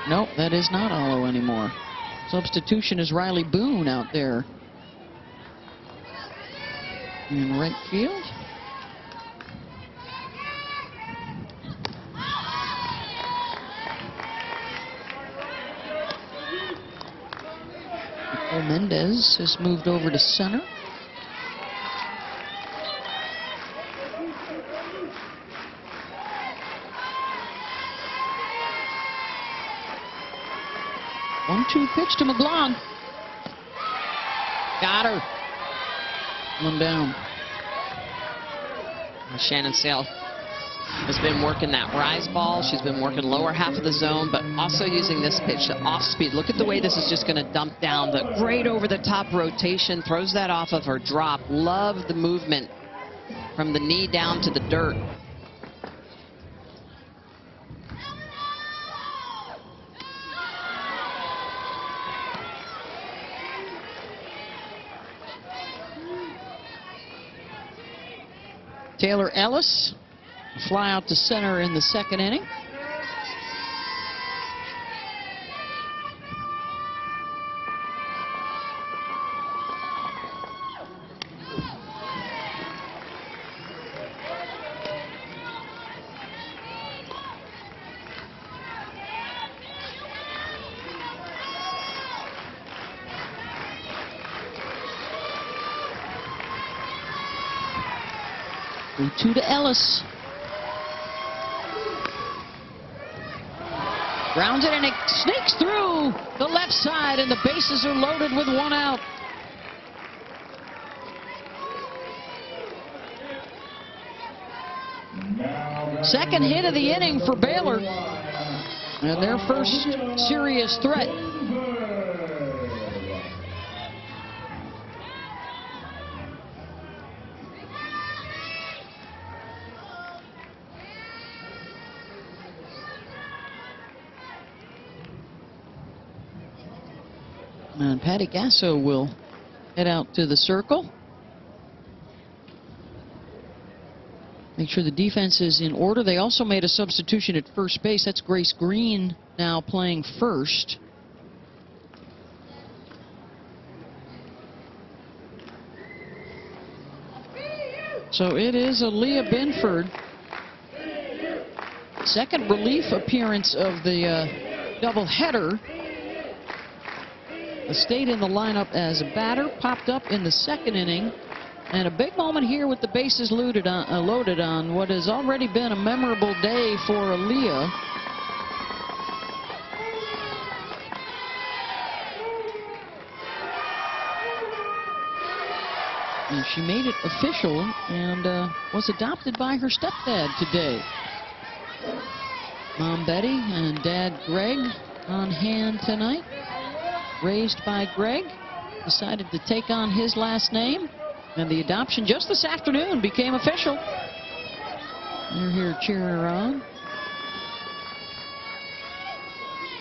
Nope, that is not Allo anymore. Substitution is Riley Boone out there in right field. Nicole Mendez has moved over to center. One-two pitch to McLaughlin. Got her. One down. Shannon Sale has been working that rise ball. She's been working lower half of the zone, but also using this pitch to off speed. Look at the way this is just going to dump down. The great over-the-top rotation, throws that off of her drop. Love the movement from the knee down to the dirt. Taylor Ellis, fly out to center in the second inning. Two to Ellis. Grounds it and it sneaks through the left side and the bases are loaded with one out. Second hit of the inning for Baylor. And their first serious threat. And Patty Gasso will head out to the circle. Make sure the defense is in order. They also made a substitution at first base. That's Grace Green now playing first. So it is Aaliyah Binford. Second relief appearance of the doubleheader. Stayed in the lineup as a batter, popped up in the second inning, and a big moment here with the bases loaded on what has already been a memorable day for Aaliyah. And she made it official and was adopted by her stepdad today. Mom Betty and Dad Greg on hand tonight. Raised by Greg, decided to take on his last name, and the adoption just this afternoon became official. They're here cheering her on.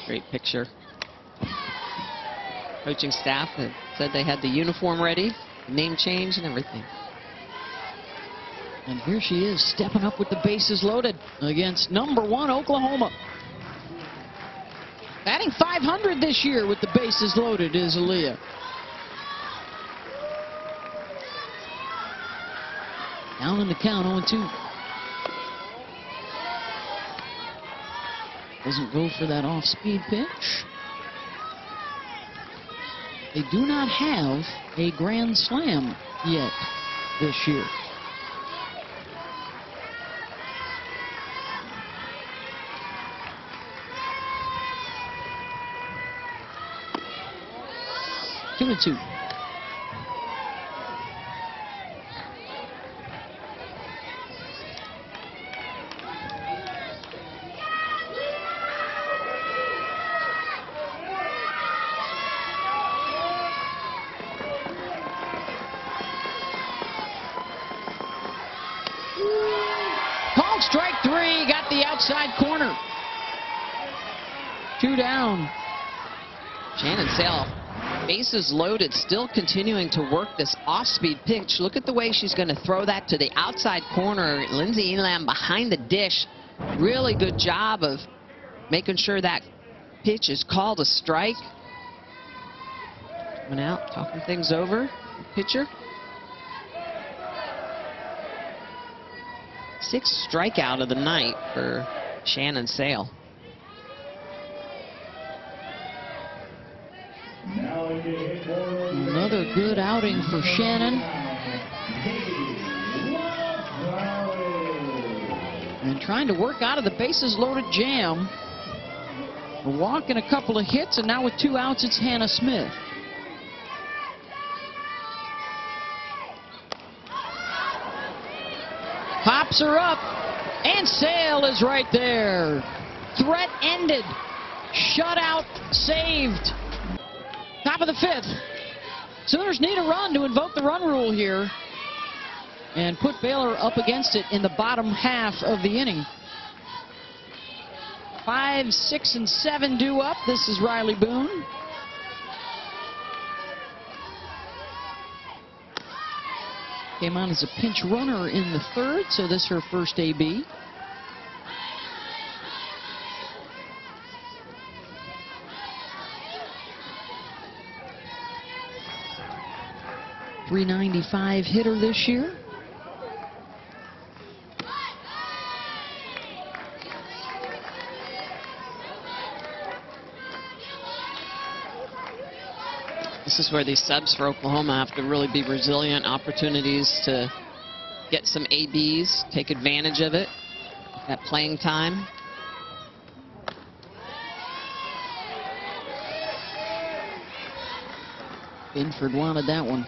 Great picture. Coaching staff had said they had the uniform ready, name change and everything. And here she is stepping up with the bases loaded against #1 Oklahoma. Batting .500 this year with the bases loaded is Aaliyah. Down in the count, 0-2. Doesn't go for that off-speed pitch. They do not have a grand slam yet this year. Two and two. Called strike 3, got the outside corner. 2 down. Shannon Sale, bases loaded, still continuing to work this off-speed pitch. Look at the way she's going to throw that to the outside corner. Lindsay Elam behind the dish. Really good job of making sure that pitch is called a strike. Went out, talking things over. Pitcher. 6th strikeout of the night for Shannon Sale. Another good outing for Shannon. And trying to work out of the bases loaded jam. A walk and a couple of hits, and now with 2 outs, it's Hannah Smith. Pops her up, and Sale is right there. Threat ended. Shutout saved. Top of the 5th. Sooners need a run to invoke the run rule here and put Baylor up against it in the bottom half of the inning. 5, 6, and 7 due up. This is Riley Boone. Came on as a pinch runner in the 3rd, so this is her first AB. .395 hitter this year. This is where these subs for Oklahoma have to really be resilient. Opportunities to get some ABs, take advantage of it, that playing time. Binford wanted that one.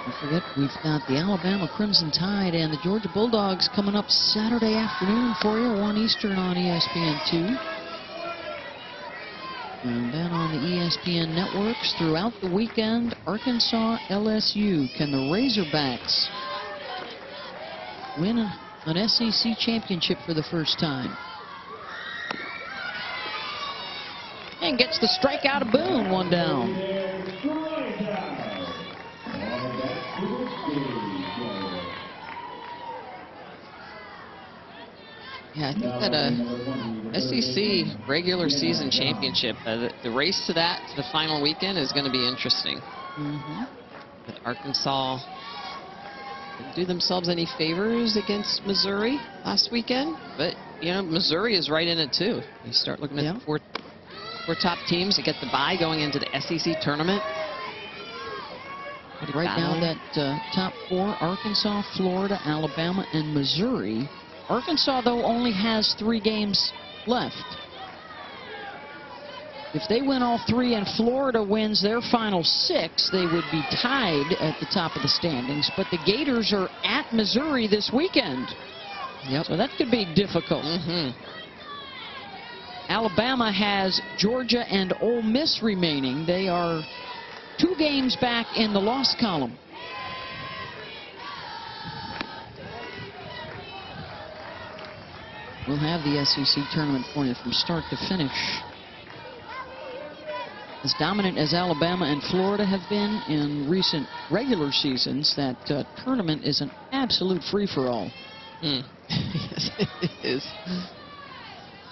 Don't forget, we've got the Alabama Crimson Tide and the Georgia Bulldogs coming up Saturday afternoon for you, 1 Eastern on ESPN2. And then on the ESPN networks throughout the weekend, Arkansas LSU. Can the Razorbacks win an SEC championship for the first time? And gets the strikeout of Boone, 1 down. Yeah, I think that SEC regular season championship, the race to that, to the final weekend, is going to be interesting. But Arkansas didn't do themselves any favors against Missouri last weekend, but you know, Missouri is right in it too. You start looking at the four top teams that get the bye going into the SEC tournament. Right now, that top 4, Arkansas, Florida, Alabama, and Missouri. Arkansas, though, only has 3 games left. If they win all 3 and Florida wins their final 6, they would be tied at the top of the standings. But the Gators are at Missouri this weekend. Yep. So that could be difficult. Alabama has Georgia and Ole Miss remaining. They are 2 games back in the loss column. We'll have the SEC tournament for you from start to finish. As dominant as Alabama and Florida have been in recent regular seasons, that tournament is an absolute free-for-all. Yes, it is.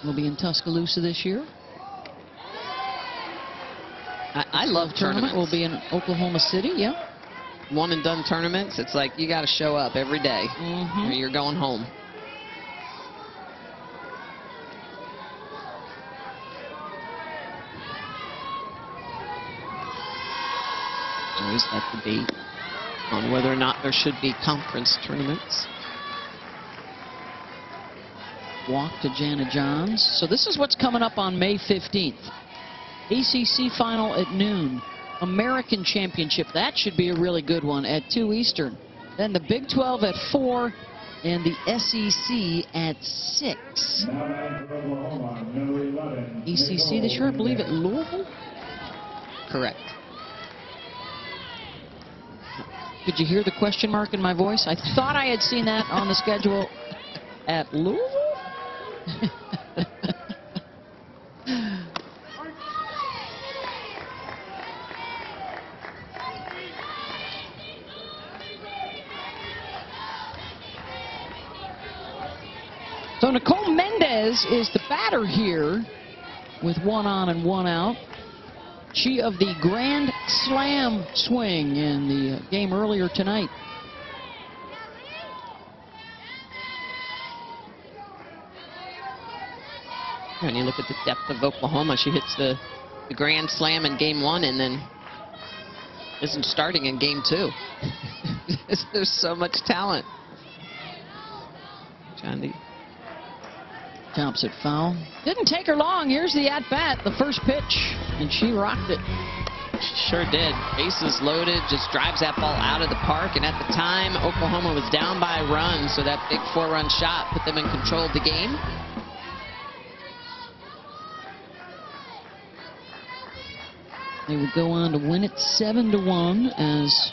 We'll be in Tuscaloosa this year. I love tournaments. We'll be in Oklahoma City, yeah. One and done tournaments, it's like you got to show up every day or you're going home. Always that debate on whether or not there should be conference tournaments. Walk to Jana Johns. So this is what's coming up on May 15th. ACC final at noon. American Championship, that should be a really good one at 2 Eastern. Then the Big 12 at 4 and the SEC at 6. ACC this year, I believe, at Louisville? Correct. Did you hear the question mark in my voice? I thought I had seen that on the schedule at Louisville. So Nicole Mendez is the batter here with 1 on and 1 out. She of the Grand Slam swing in the game earlier tonight. When you look at the depth of Oklahoma, she hits the Grand Slam in game 1 and then isn't starting in game 2. There's so much talent. Chandy. Chops it foul. Didn't take her long. Here's the at-bat, the first pitch, and she rocked it. She sure did. Bases loaded, just drives that ball out of the park. And at the time, Oklahoma was down by a run, so that big 4-run shot put them in control of the game. They would go on to win it 7-1 as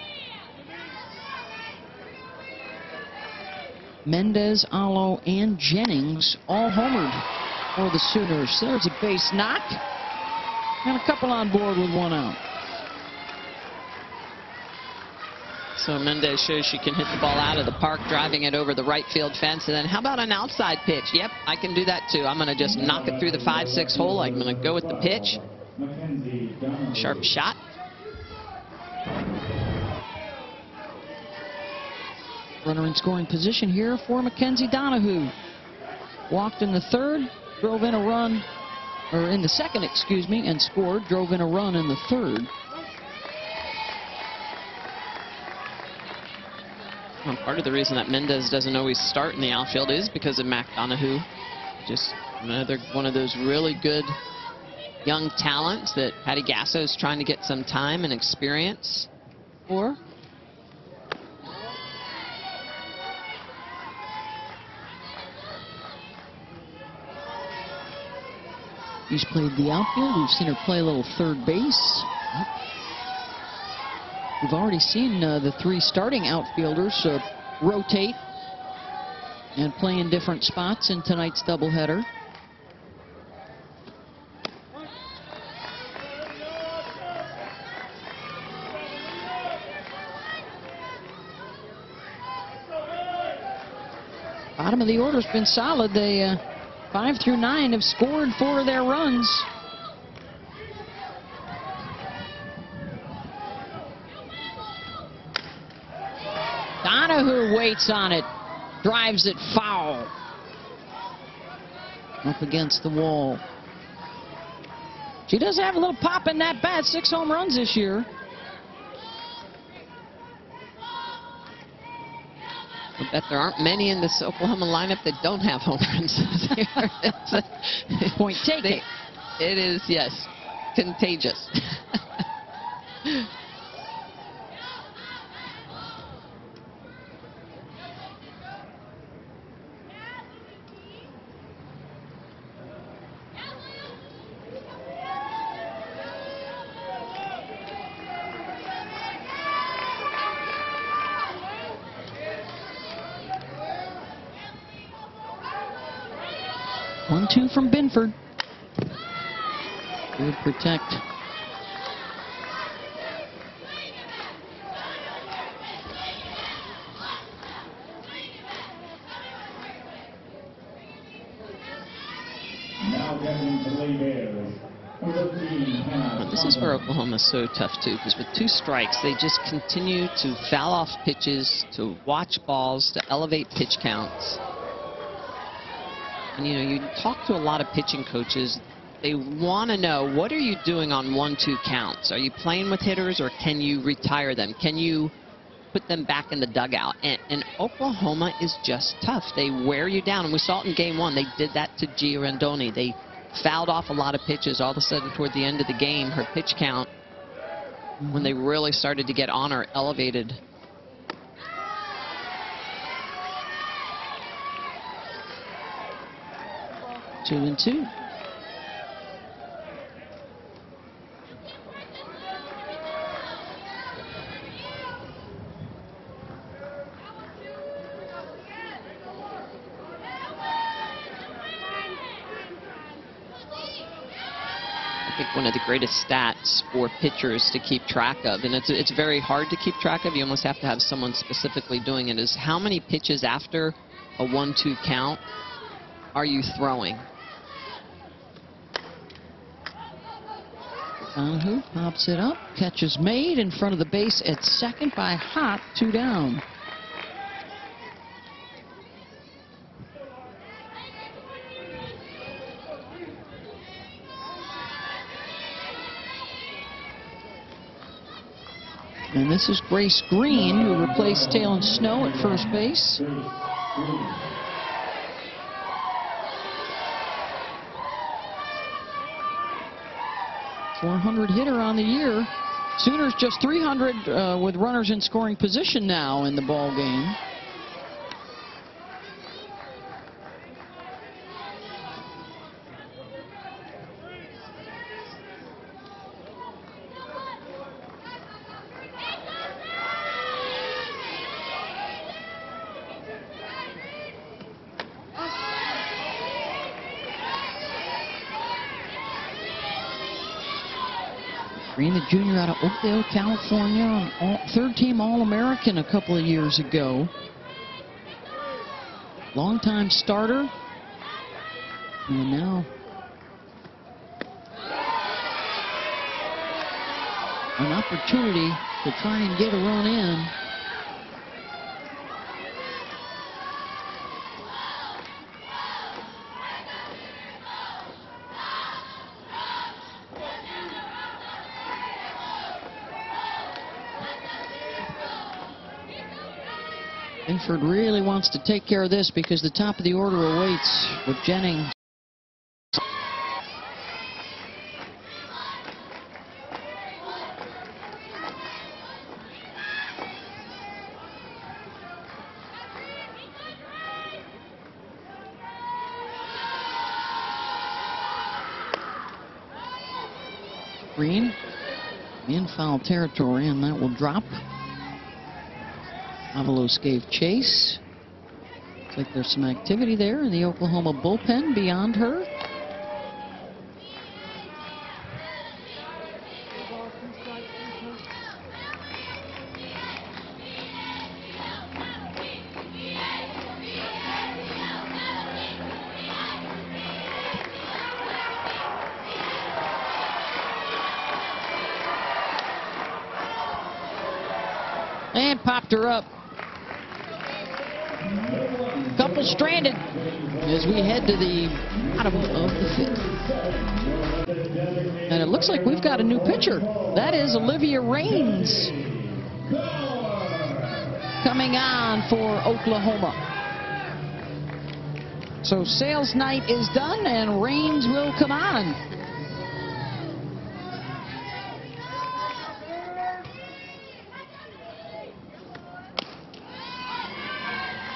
Mendez, Allo, and Jennings all homered for the Sooners. There's a base knock, and a couple on board with 1 out. So Mendez shows she can hit the ball out of the park, driving it over the right field fence. And then how about an outside pitch? Yep, I can do that too. I'm going to just knock it through the 5-6 hole. I'm going to go with the pitch. Sharp shot. Runner in scoring position here for Mackenzie Donahue. Walked in the 3rd, drove in a run, or in the 2nd, excuse me, and scored, drove in a run in the 3rd. Well, part of the reason that Mendez doesn't always start in the outfield is because of Mac Donahue. Just another one of those really good young talents that Patty Gasso is trying to get some time and experience for. She's played the outfield. We've seen her play a little third base. We've already seen the 3 starting outfielders rotate and play in different spots in tonight's doubleheader. Bottom of the order's been solid. They 5 through 9 have scored 4 of their runs. Donahue waits on it, drives it foul. Up against the wall. She does have a little pop in that bat. 6 home runs this year. I bet there aren't many in this Oklahoma lineup that don't have home runs. Point taken. It is, yes. contagious. 1-2 from Binford. Good protect. Now getting to the Bears. This is where Oklahoma is so tough too, because with 2 strikes, they just continue to foul off pitches, to watch balls, to elevate pitch counts. And you know, you talk to a lot of pitching coaches, they want to know, what are you doing on 1-2 counts? Are you playing with hitters, or can you retire them? Can you put them back in the dugout? And Oklahoma is just tough. They wear you down, and we saw it in game 1. They did that to Gia Randoni. They fouled off a lot of pitches. All of a sudden, toward the end of the game, her pitch count, when they really started to get on her, elevated. Two and two. I think one of the greatest stats for pitchers to keep track of, and it's very hard to keep track of, you almost have to have someone specifically doing it, is how many pitches after a 1-2 count are you throwing? Donahue pops it up. Catch is made in front of the base at second by Hott. 2 down. And this is Grace Green, who replaced Taylon Snow at first base. .400 hitter on the year. Sooners just .300 with runners in scoring position now in the ball game. Green, the junior out of Oakdale, California, third-team All-American a couple of years ago. Longtime starter. And now an opportunity to try and get a run in. Binford really wants to take care of this because the top of the order awaits with Jennings. Green in foul territory, and that will drop. Avalos gave chase. Looks like there's some activity there in the Oklahoma bullpen beyond her. And popped her up. Couple stranded as we head to the bottom of the 5th. And it looks like we've got a new pitcher. That is Olivia Raines coming on for Oklahoma. So sales night is done and Raines will come on.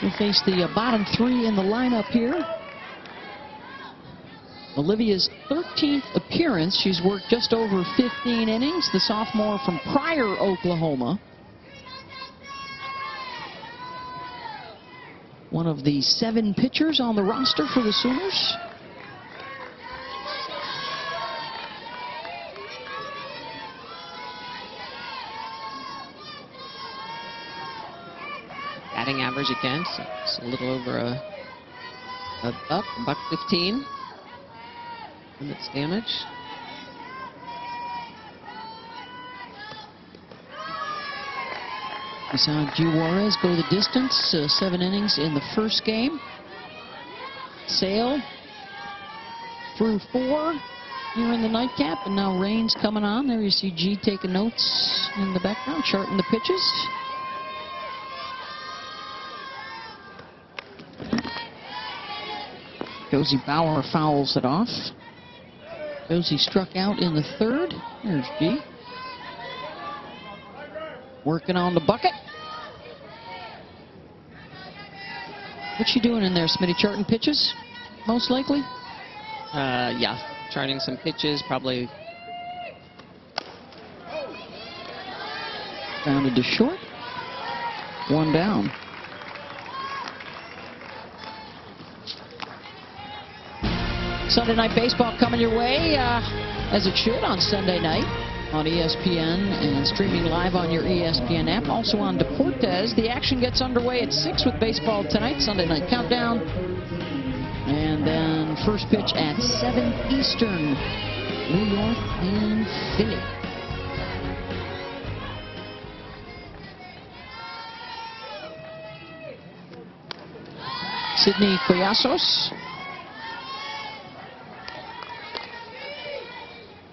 She'll face the bottom three in the lineup here. Olivia's 13th appearance. She's worked just over 15 innings. The sophomore from Pryor, Oklahoma. One of the 7 pitchers on the roster for the Sooners. Batting average again, so it's a little over a buck 15. Limits damage. We saw G. Juarez go the distance, 7 innings in the first game. Sale through 4 here in the nightcap, and now Rain's coming on. There you see G taking notes in the background, charting the pitches. Josie Bauer fouls it off. Josie struck out in the 3rd. There's G. Working on the bucket. What's she doing in there, Smitty? Charting pitches, most likely? Yeah, charting some pitches, probably. Grounded to short. 1 down. Sunday Night Baseball coming your way, as it should, on Sunday night on ESPN and streaming live on your ESPN app. Also on Deportes. The action gets underway at 6 with baseball tonight. Sunday Night Countdown. And then first pitch at 7 Eastern. New York and Philly. Sydney Collasos.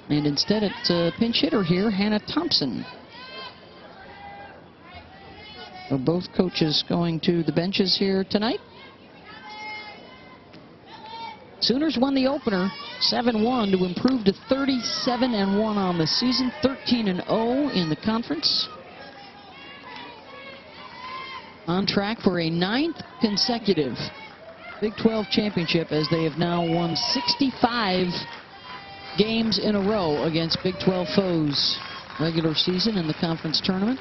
And instead, it's a pinch hitter here, Hannah Thompson. So both coaches going to the benches here tonight. Sooners won the opener 7-1 to improve to 37-1 on the season, 13-0 in the conference. On track for a 9th consecutive Big 12 championship, as they have now won 65 games in a row against Big 12 foes. Regular season in the conference tournament.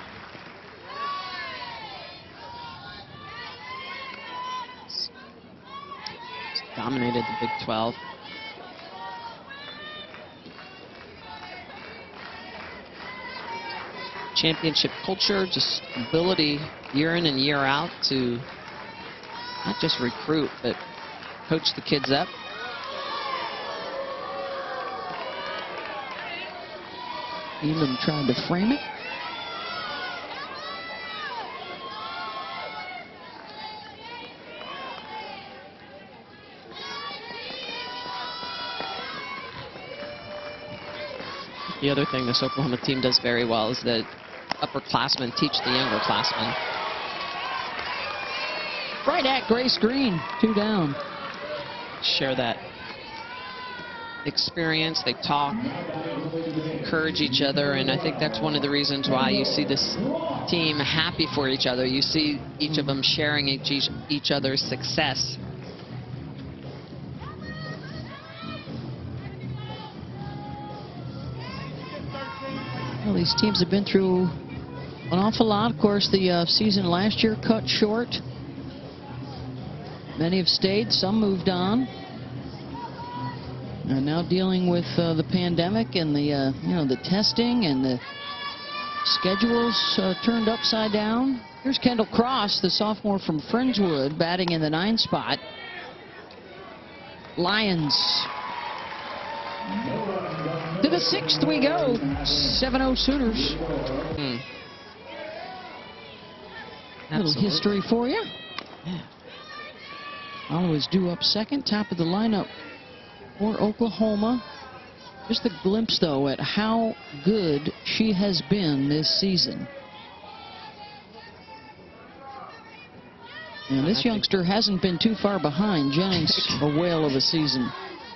Dominated the Big 12. Championship culture, just ability year in and year out to not just recruit, but coach the kids up. Elam trying to frame it. The other thing this Oklahoma team does very well is that upperclassmen teach the younger classmen. Right at Grace Green, 2 down. Share that experience. They talk, encourage each other, and I think that's one of the reasons why you see this team happy for each other. You see each of them sharing each other's success. Well, these teams have been through an awful lot. Of course, the season last year cut short. Many have stayed, some moved on. And now dealing with the pandemic and the the testing and the schedules turned upside down. Here's Kendall Cross, the sophomore from Friendswood, batting in the 9 spot. Lions. To the 6th we go. 7-0 Sooners. A little history for you. Yeah. Always due up second, top of the lineup for Oklahoma. Just a glimpse, though, at how good she has been this season. And this youngster hasn't been too far behind Jennings, a whale of a season.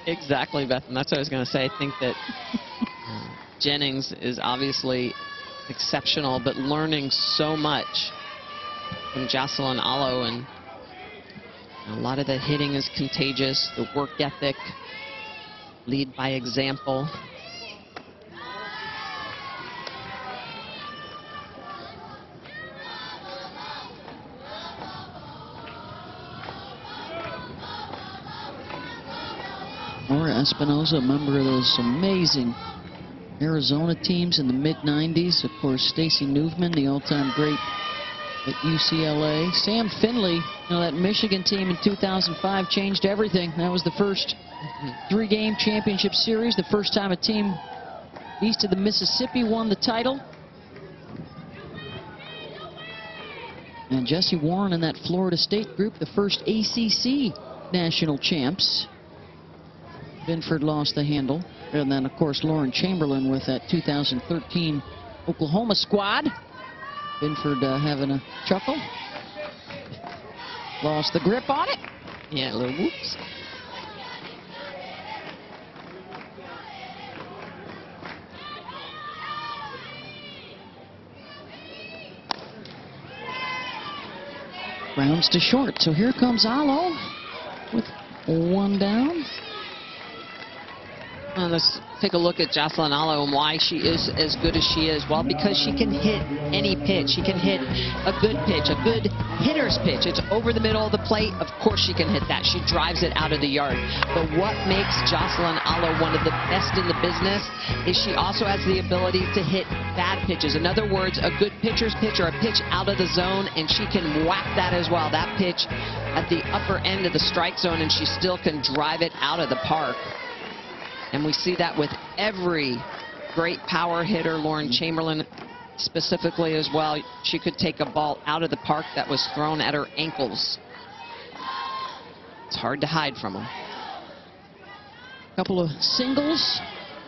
Exactly, Beth, and that's what I was going to say. I think that Jennings is obviously exceptional, but learning so much from Jocelyn Allo, and A lot of the hitting is contagious, the work ethic, lead by example. Laura Espinoza, a member of those amazing Arizona teams in the mid-90s. Of course, Stacy Newman, the all-time great at UCLA. Sam Finley, you know, that Michigan team in 2005 changed everything. That was the first three-game championship series, the first time a team east of the Mississippi won the title. And Jesse Warren and that Florida State group, the first ACC national champs. Binford lost the handle. And then, of course, Lauren Chamberlain with that 2013 Oklahoma squad. Binford having a chuckle. Lost the grip on it. Yeah, a little whoops. Rounds to short. So here comes Alo with one down. Well, let's take a look at Jocelyn Alo and why she is as good as she is. Well, because she can hit any pitch. She can hit a good pitch, a good hitter's pitch. It's over the middle of the plate. Of course she can hit that. She drives it out of the yard. But what makes Jocelyn Alo one of the best in the business is she also has the ability to hit bad pitches. In other words, a good pitcher's pitch or a pitch out of the zone, and she can whack that as well. That pitch at the upper end of the strike zone, and she still can drive it out of the park. And we see that with every great power hitter, Lauren Chamberlain specifically as well. She could take a ball out of the park that was thrown at her ankles. It's hard to hide from her. A couple of singles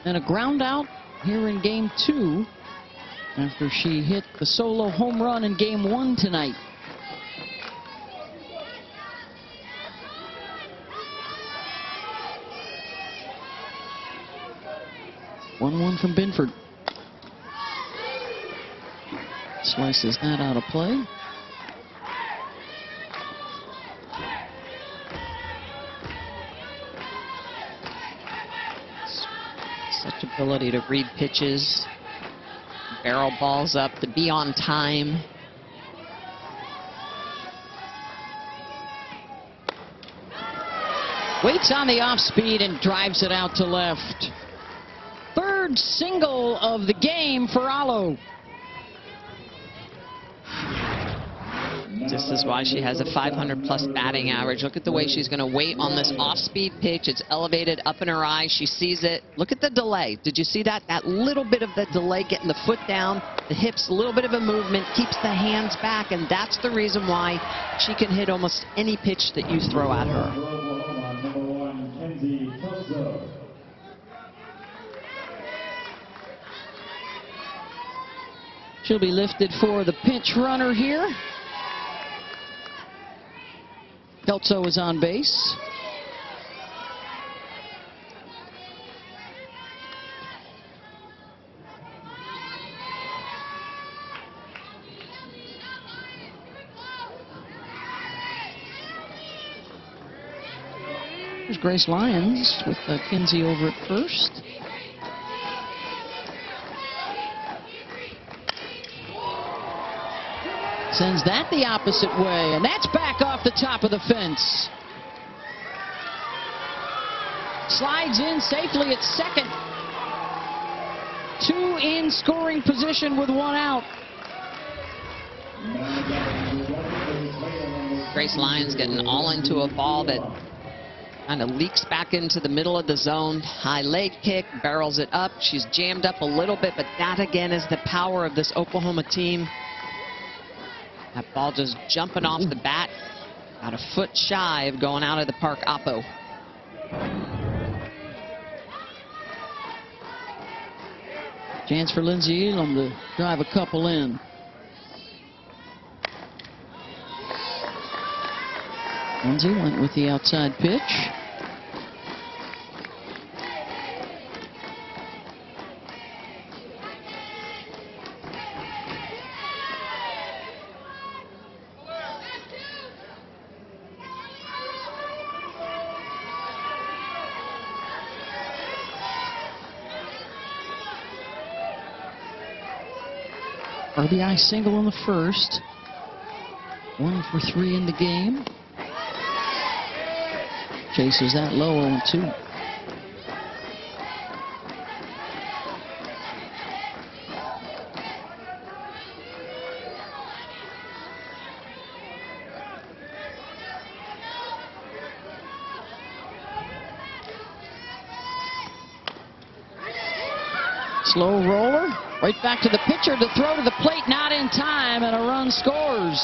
and a ground out here in game two after she hit the solo home run in game one tonight. 1-1 from Binford. Slices that out of play. Such ability to read pitches, barrel balls up, to be on time. Waits on the off speed and drives it out to left. Third single of the game for Alo. This is why she has a 500-plus batting average. Look at the way she's going to wait on this off-speed pitch. It's elevated up in her eyes. She sees it. Look at the delay. Did you see that? That little bit of the delay, getting the foot down, the hips, a little bit of a movement, keeps the hands back, and that's the reason why she can hit almost any pitch that you throw at her. She'll be lifted for the pinch runner here. Kelso is on base. There's Grace Lyons with Kinsey over at first. Sends that the opposite way, and that's back off the top of the fence. Slides in safely at second. Two in scoring position with one out. Grace Lyons getting all into a ball that kind of leaks back into the middle of the zone. High leg kick, barrels it up. She's jammed up a little bit, but that again is the power of this Oklahoma team. That ball just jumping off the bat, about a foot shy of going out of the park. Oppo. Chance for Lindsay Elam to drive a couple in. Lindsay went with the outside pitch. RBI single in the first. 1 for 3 in the game. Chases that low 0-2. Slow roller, right back to the pitcher to throw to the plate, not in time, and a run scores.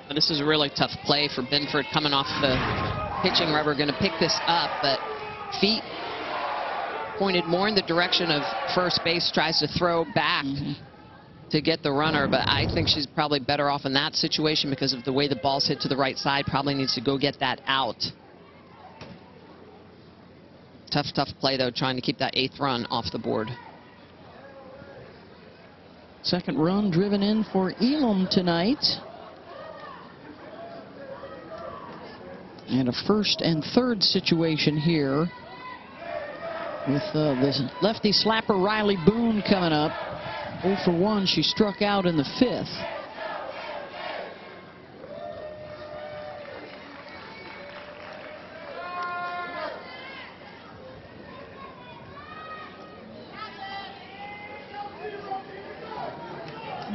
But this is a really tough play for Binford coming off the pitching rubber. Going to pick this up, but feet pointed more in the direction of first base, tries to throw back to get the runner, but I think she's probably better off in that situation because of the way the ball's hit to the right side. Probably needs to go get that out. Tough play, though, trying to keep that 8th run off the board. Second run driven in for Elam tonight. And a first and third situation here with the lefty slapper Riley Boone coming up. 0 for 1, she struck out in the 5th.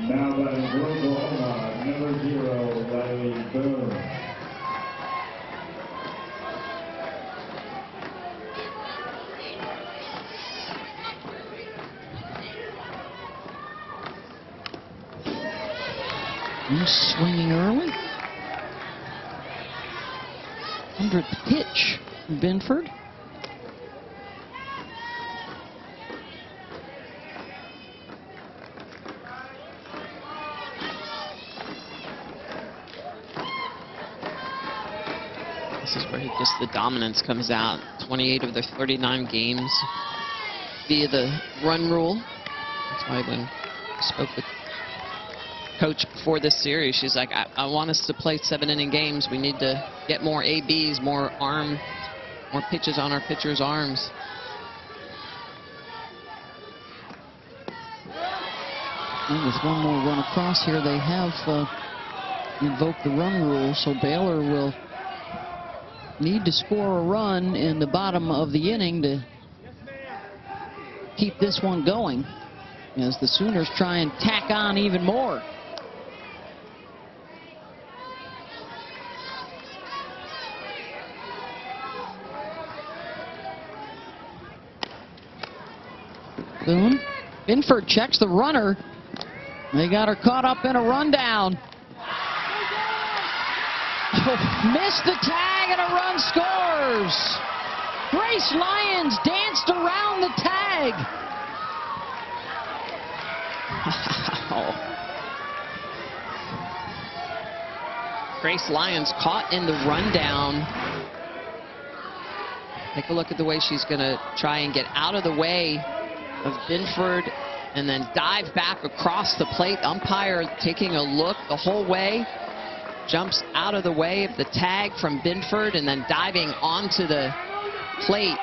Now batting for Oklahoma, number 0, Riley Boone. Swinging early. 100th pitch from Binford. This is where just the dominance comes out. 28 of their 39 games via the run rule. That's why when I spoke with coach before this series, she's like, I want us to play 7-inning games. We need to get more ABs, more pitches on our pitchers' arms. And with one more run across here, they have invoked the run rule, so Baylor will need to score a run in the bottom of the inning to keep this one going, as the Sooners try and tack on even more. Boone. Binford checks the runner. They got her caught up in a rundown. Oh, missed the tag and a run scores. Grace Lyons danced around the tag. Grace Lyons caught in the rundown. Take a look at the way she's going to try and get out of the way of Binford and then dive back across the plate. Umpire taking a look the whole way, jumps out of the way of the tag from Binford and then diving onto the plate.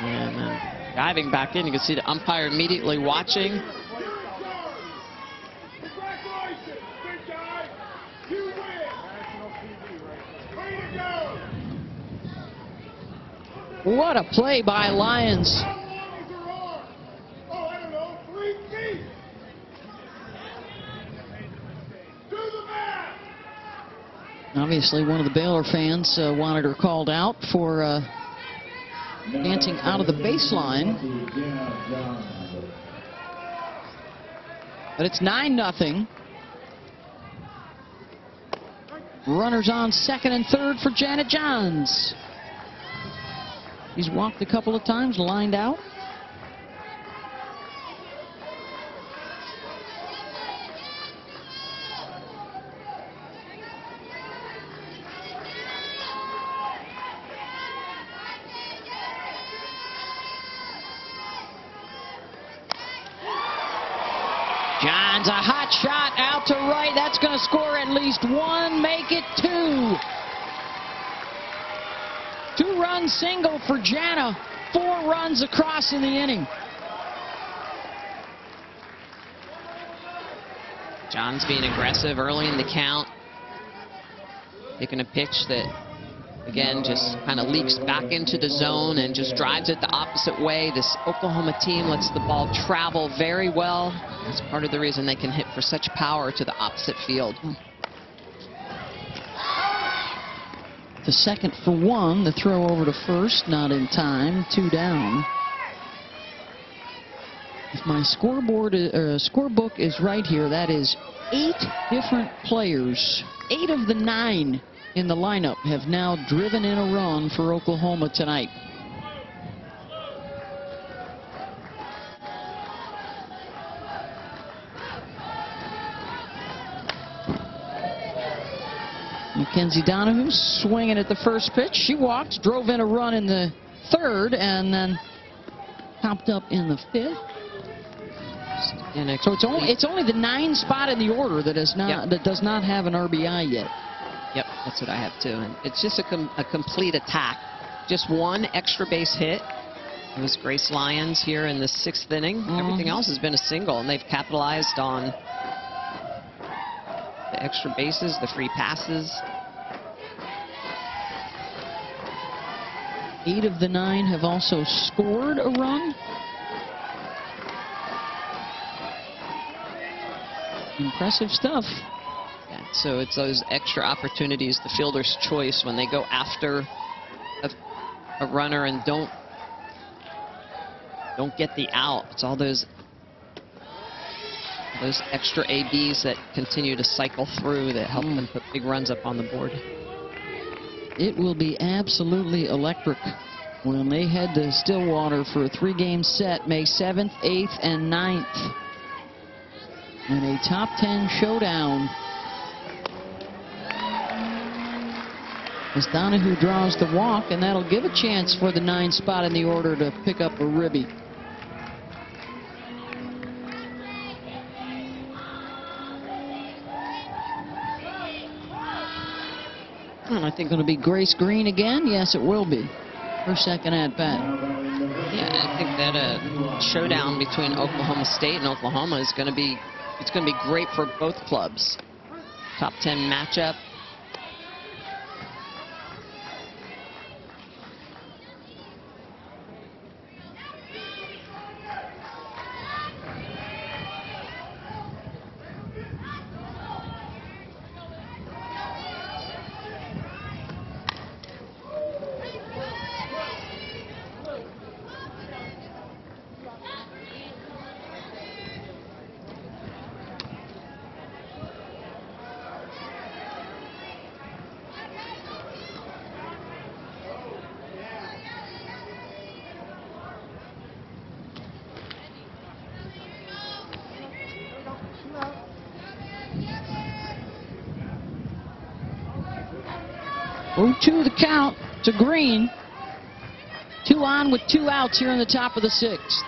And then diving back in. You can see the umpire immediately watching. What a play by Lyons. Obviously, one of the Baylor fans wanted her called out for dancing out of the baseline. But it's 9-0. Runners on second and third for Janet Johns. He's walked a couple of times, lined out. Johns, a hot shot out to right. That's going to score at least one, make it two. 2-run single for Jana. 4 runs across in the inning. John's being aggressive early in the count. Taking a pitch that, again, just kind of leaks back into the zone and just drives it the opposite way. This Oklahoma team lets the ball travel very well. That's part of the reason they can hit for such power to the opposite field. The second for 1. The throw over to first, not in time. 2 down. If my scorebook is right here, that is 8 different players. 8 of the 9 in the lineup have now driven in a run for Oklahoma tonight. Mackenzie Donahue swinging at the first pitch. She walked, drove in a run in the 3rd, and then popped up in the 5th. So it's only the 9 spot in the order that is not that does not have an RBI yet. Yep, that's what I have too. And it's just a complete attack. Just 1 extra base hit. It was Grace Lyons here in the 6th inning. Everything else has been a single, and they've capitalized on the extra bases, the free passes. 8 of the 9 have also scored a run. Impressive stuff. Yeah, so it's those extra opportunities, the fielder's choice, when they go after a runner and don't get the out. It's all those extra ABs that continue to cycle through that help them put big runs up on the board. It will be absolutely electric when they head to Stillwater for a 3-game set, May 7th, 8th, and 9th. In a top 10 showdown. As Donahue draws the walk, and that'll give a chance for the 9 spot in the order to pick up a ribby. And I think it'll be Grace Green again. Yes, it will be. Her second at bat. Yeah, I think that showdown between Oklahoma State and Oklahoma is going to be great for both clubs. Top 10 matchup. To the count to Green. 2 on with 2 outs here in the top of the 6th.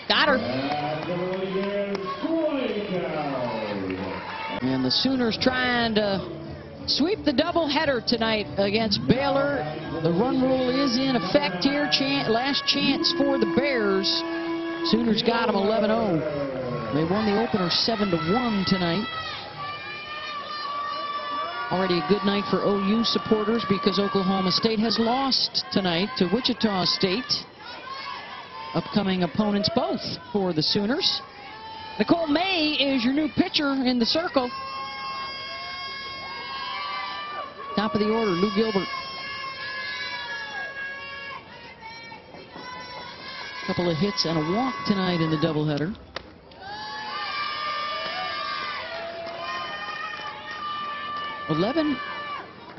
Got her. And the Sooners trying to sweep the doubleheader tonight against Baylor. The run rule is in effect here. Last chance for the Bears. Sooners got them 11-0. They won the opener 7-1 tonight. Already a good night for OU supporters because Oklahoma State has lost tonight to Wichita State. Upcoming opponents both for the Sooners. Nicole May is your new pitcher in the circle. Top of the order, Lou Gilbert. Couple of hits and a walk tonight in the doubleheader.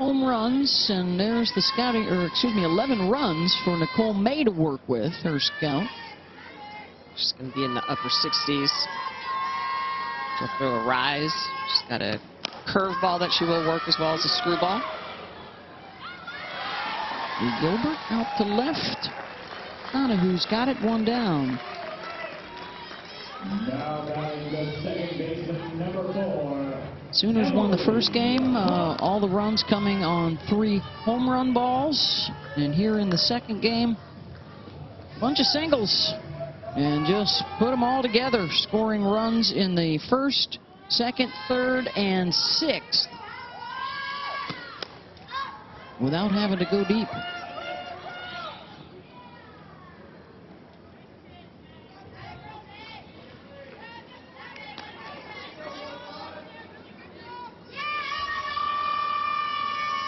home runs, and there's the scouting, or excuse me, 11 runs for Nicole May to work with, her scout. She's going to be in the upper 60s. She'll throw a rise. She's got a curveball that she will work as well as a screwball. Gilbert out to left. Donahue's got it, one down. Now batting the second baseman, number 4. Sooners won the first game. All the runs coming on 3 home run balls. And here in the second game, a bunch of singles. And just put them all together, scoring runs in the first, second, third, and sixth without having to go deep.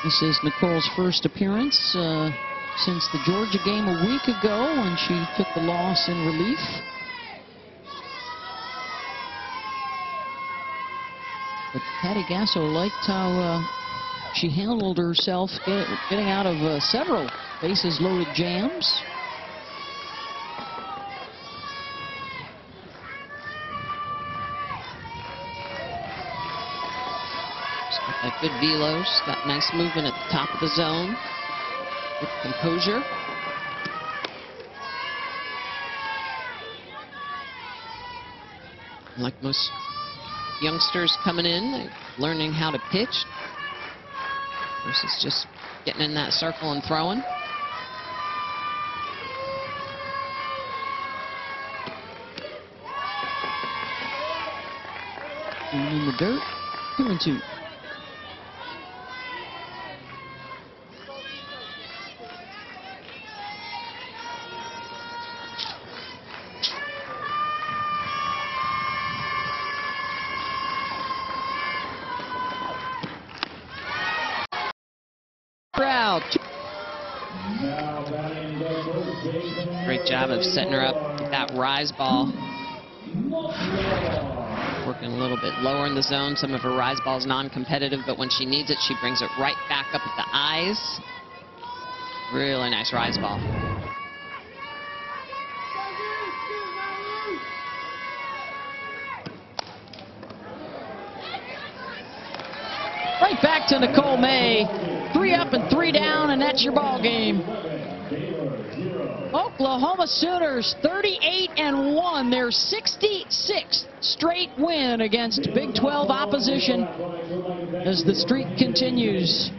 This is Nicole's first appearance since the Georgia game a week ago when she took the loss in relief. But Patty Gasso liked how she handled herself getting out of several bases loaded jams. A good velo. She's got nice movement at the top of the zone. Good composure. Like most youngsters coming in, they're learning how to pitch versus just getting in that circle and throwing. And in the dirt, 2-2. Crowd. Great job of setting her up with that rise ball. Working a little bit lower in the zone. Some of her rise balls non-competitive, but when she needs it, she brings it right back up at the eyes. Really nice rise ball. Right back to Nicole May. 3 up and 3 down, and that's your ball game. Oklahoma Sooners 38-1. Their 66th straight win against Big 12 opposition as the streak continues.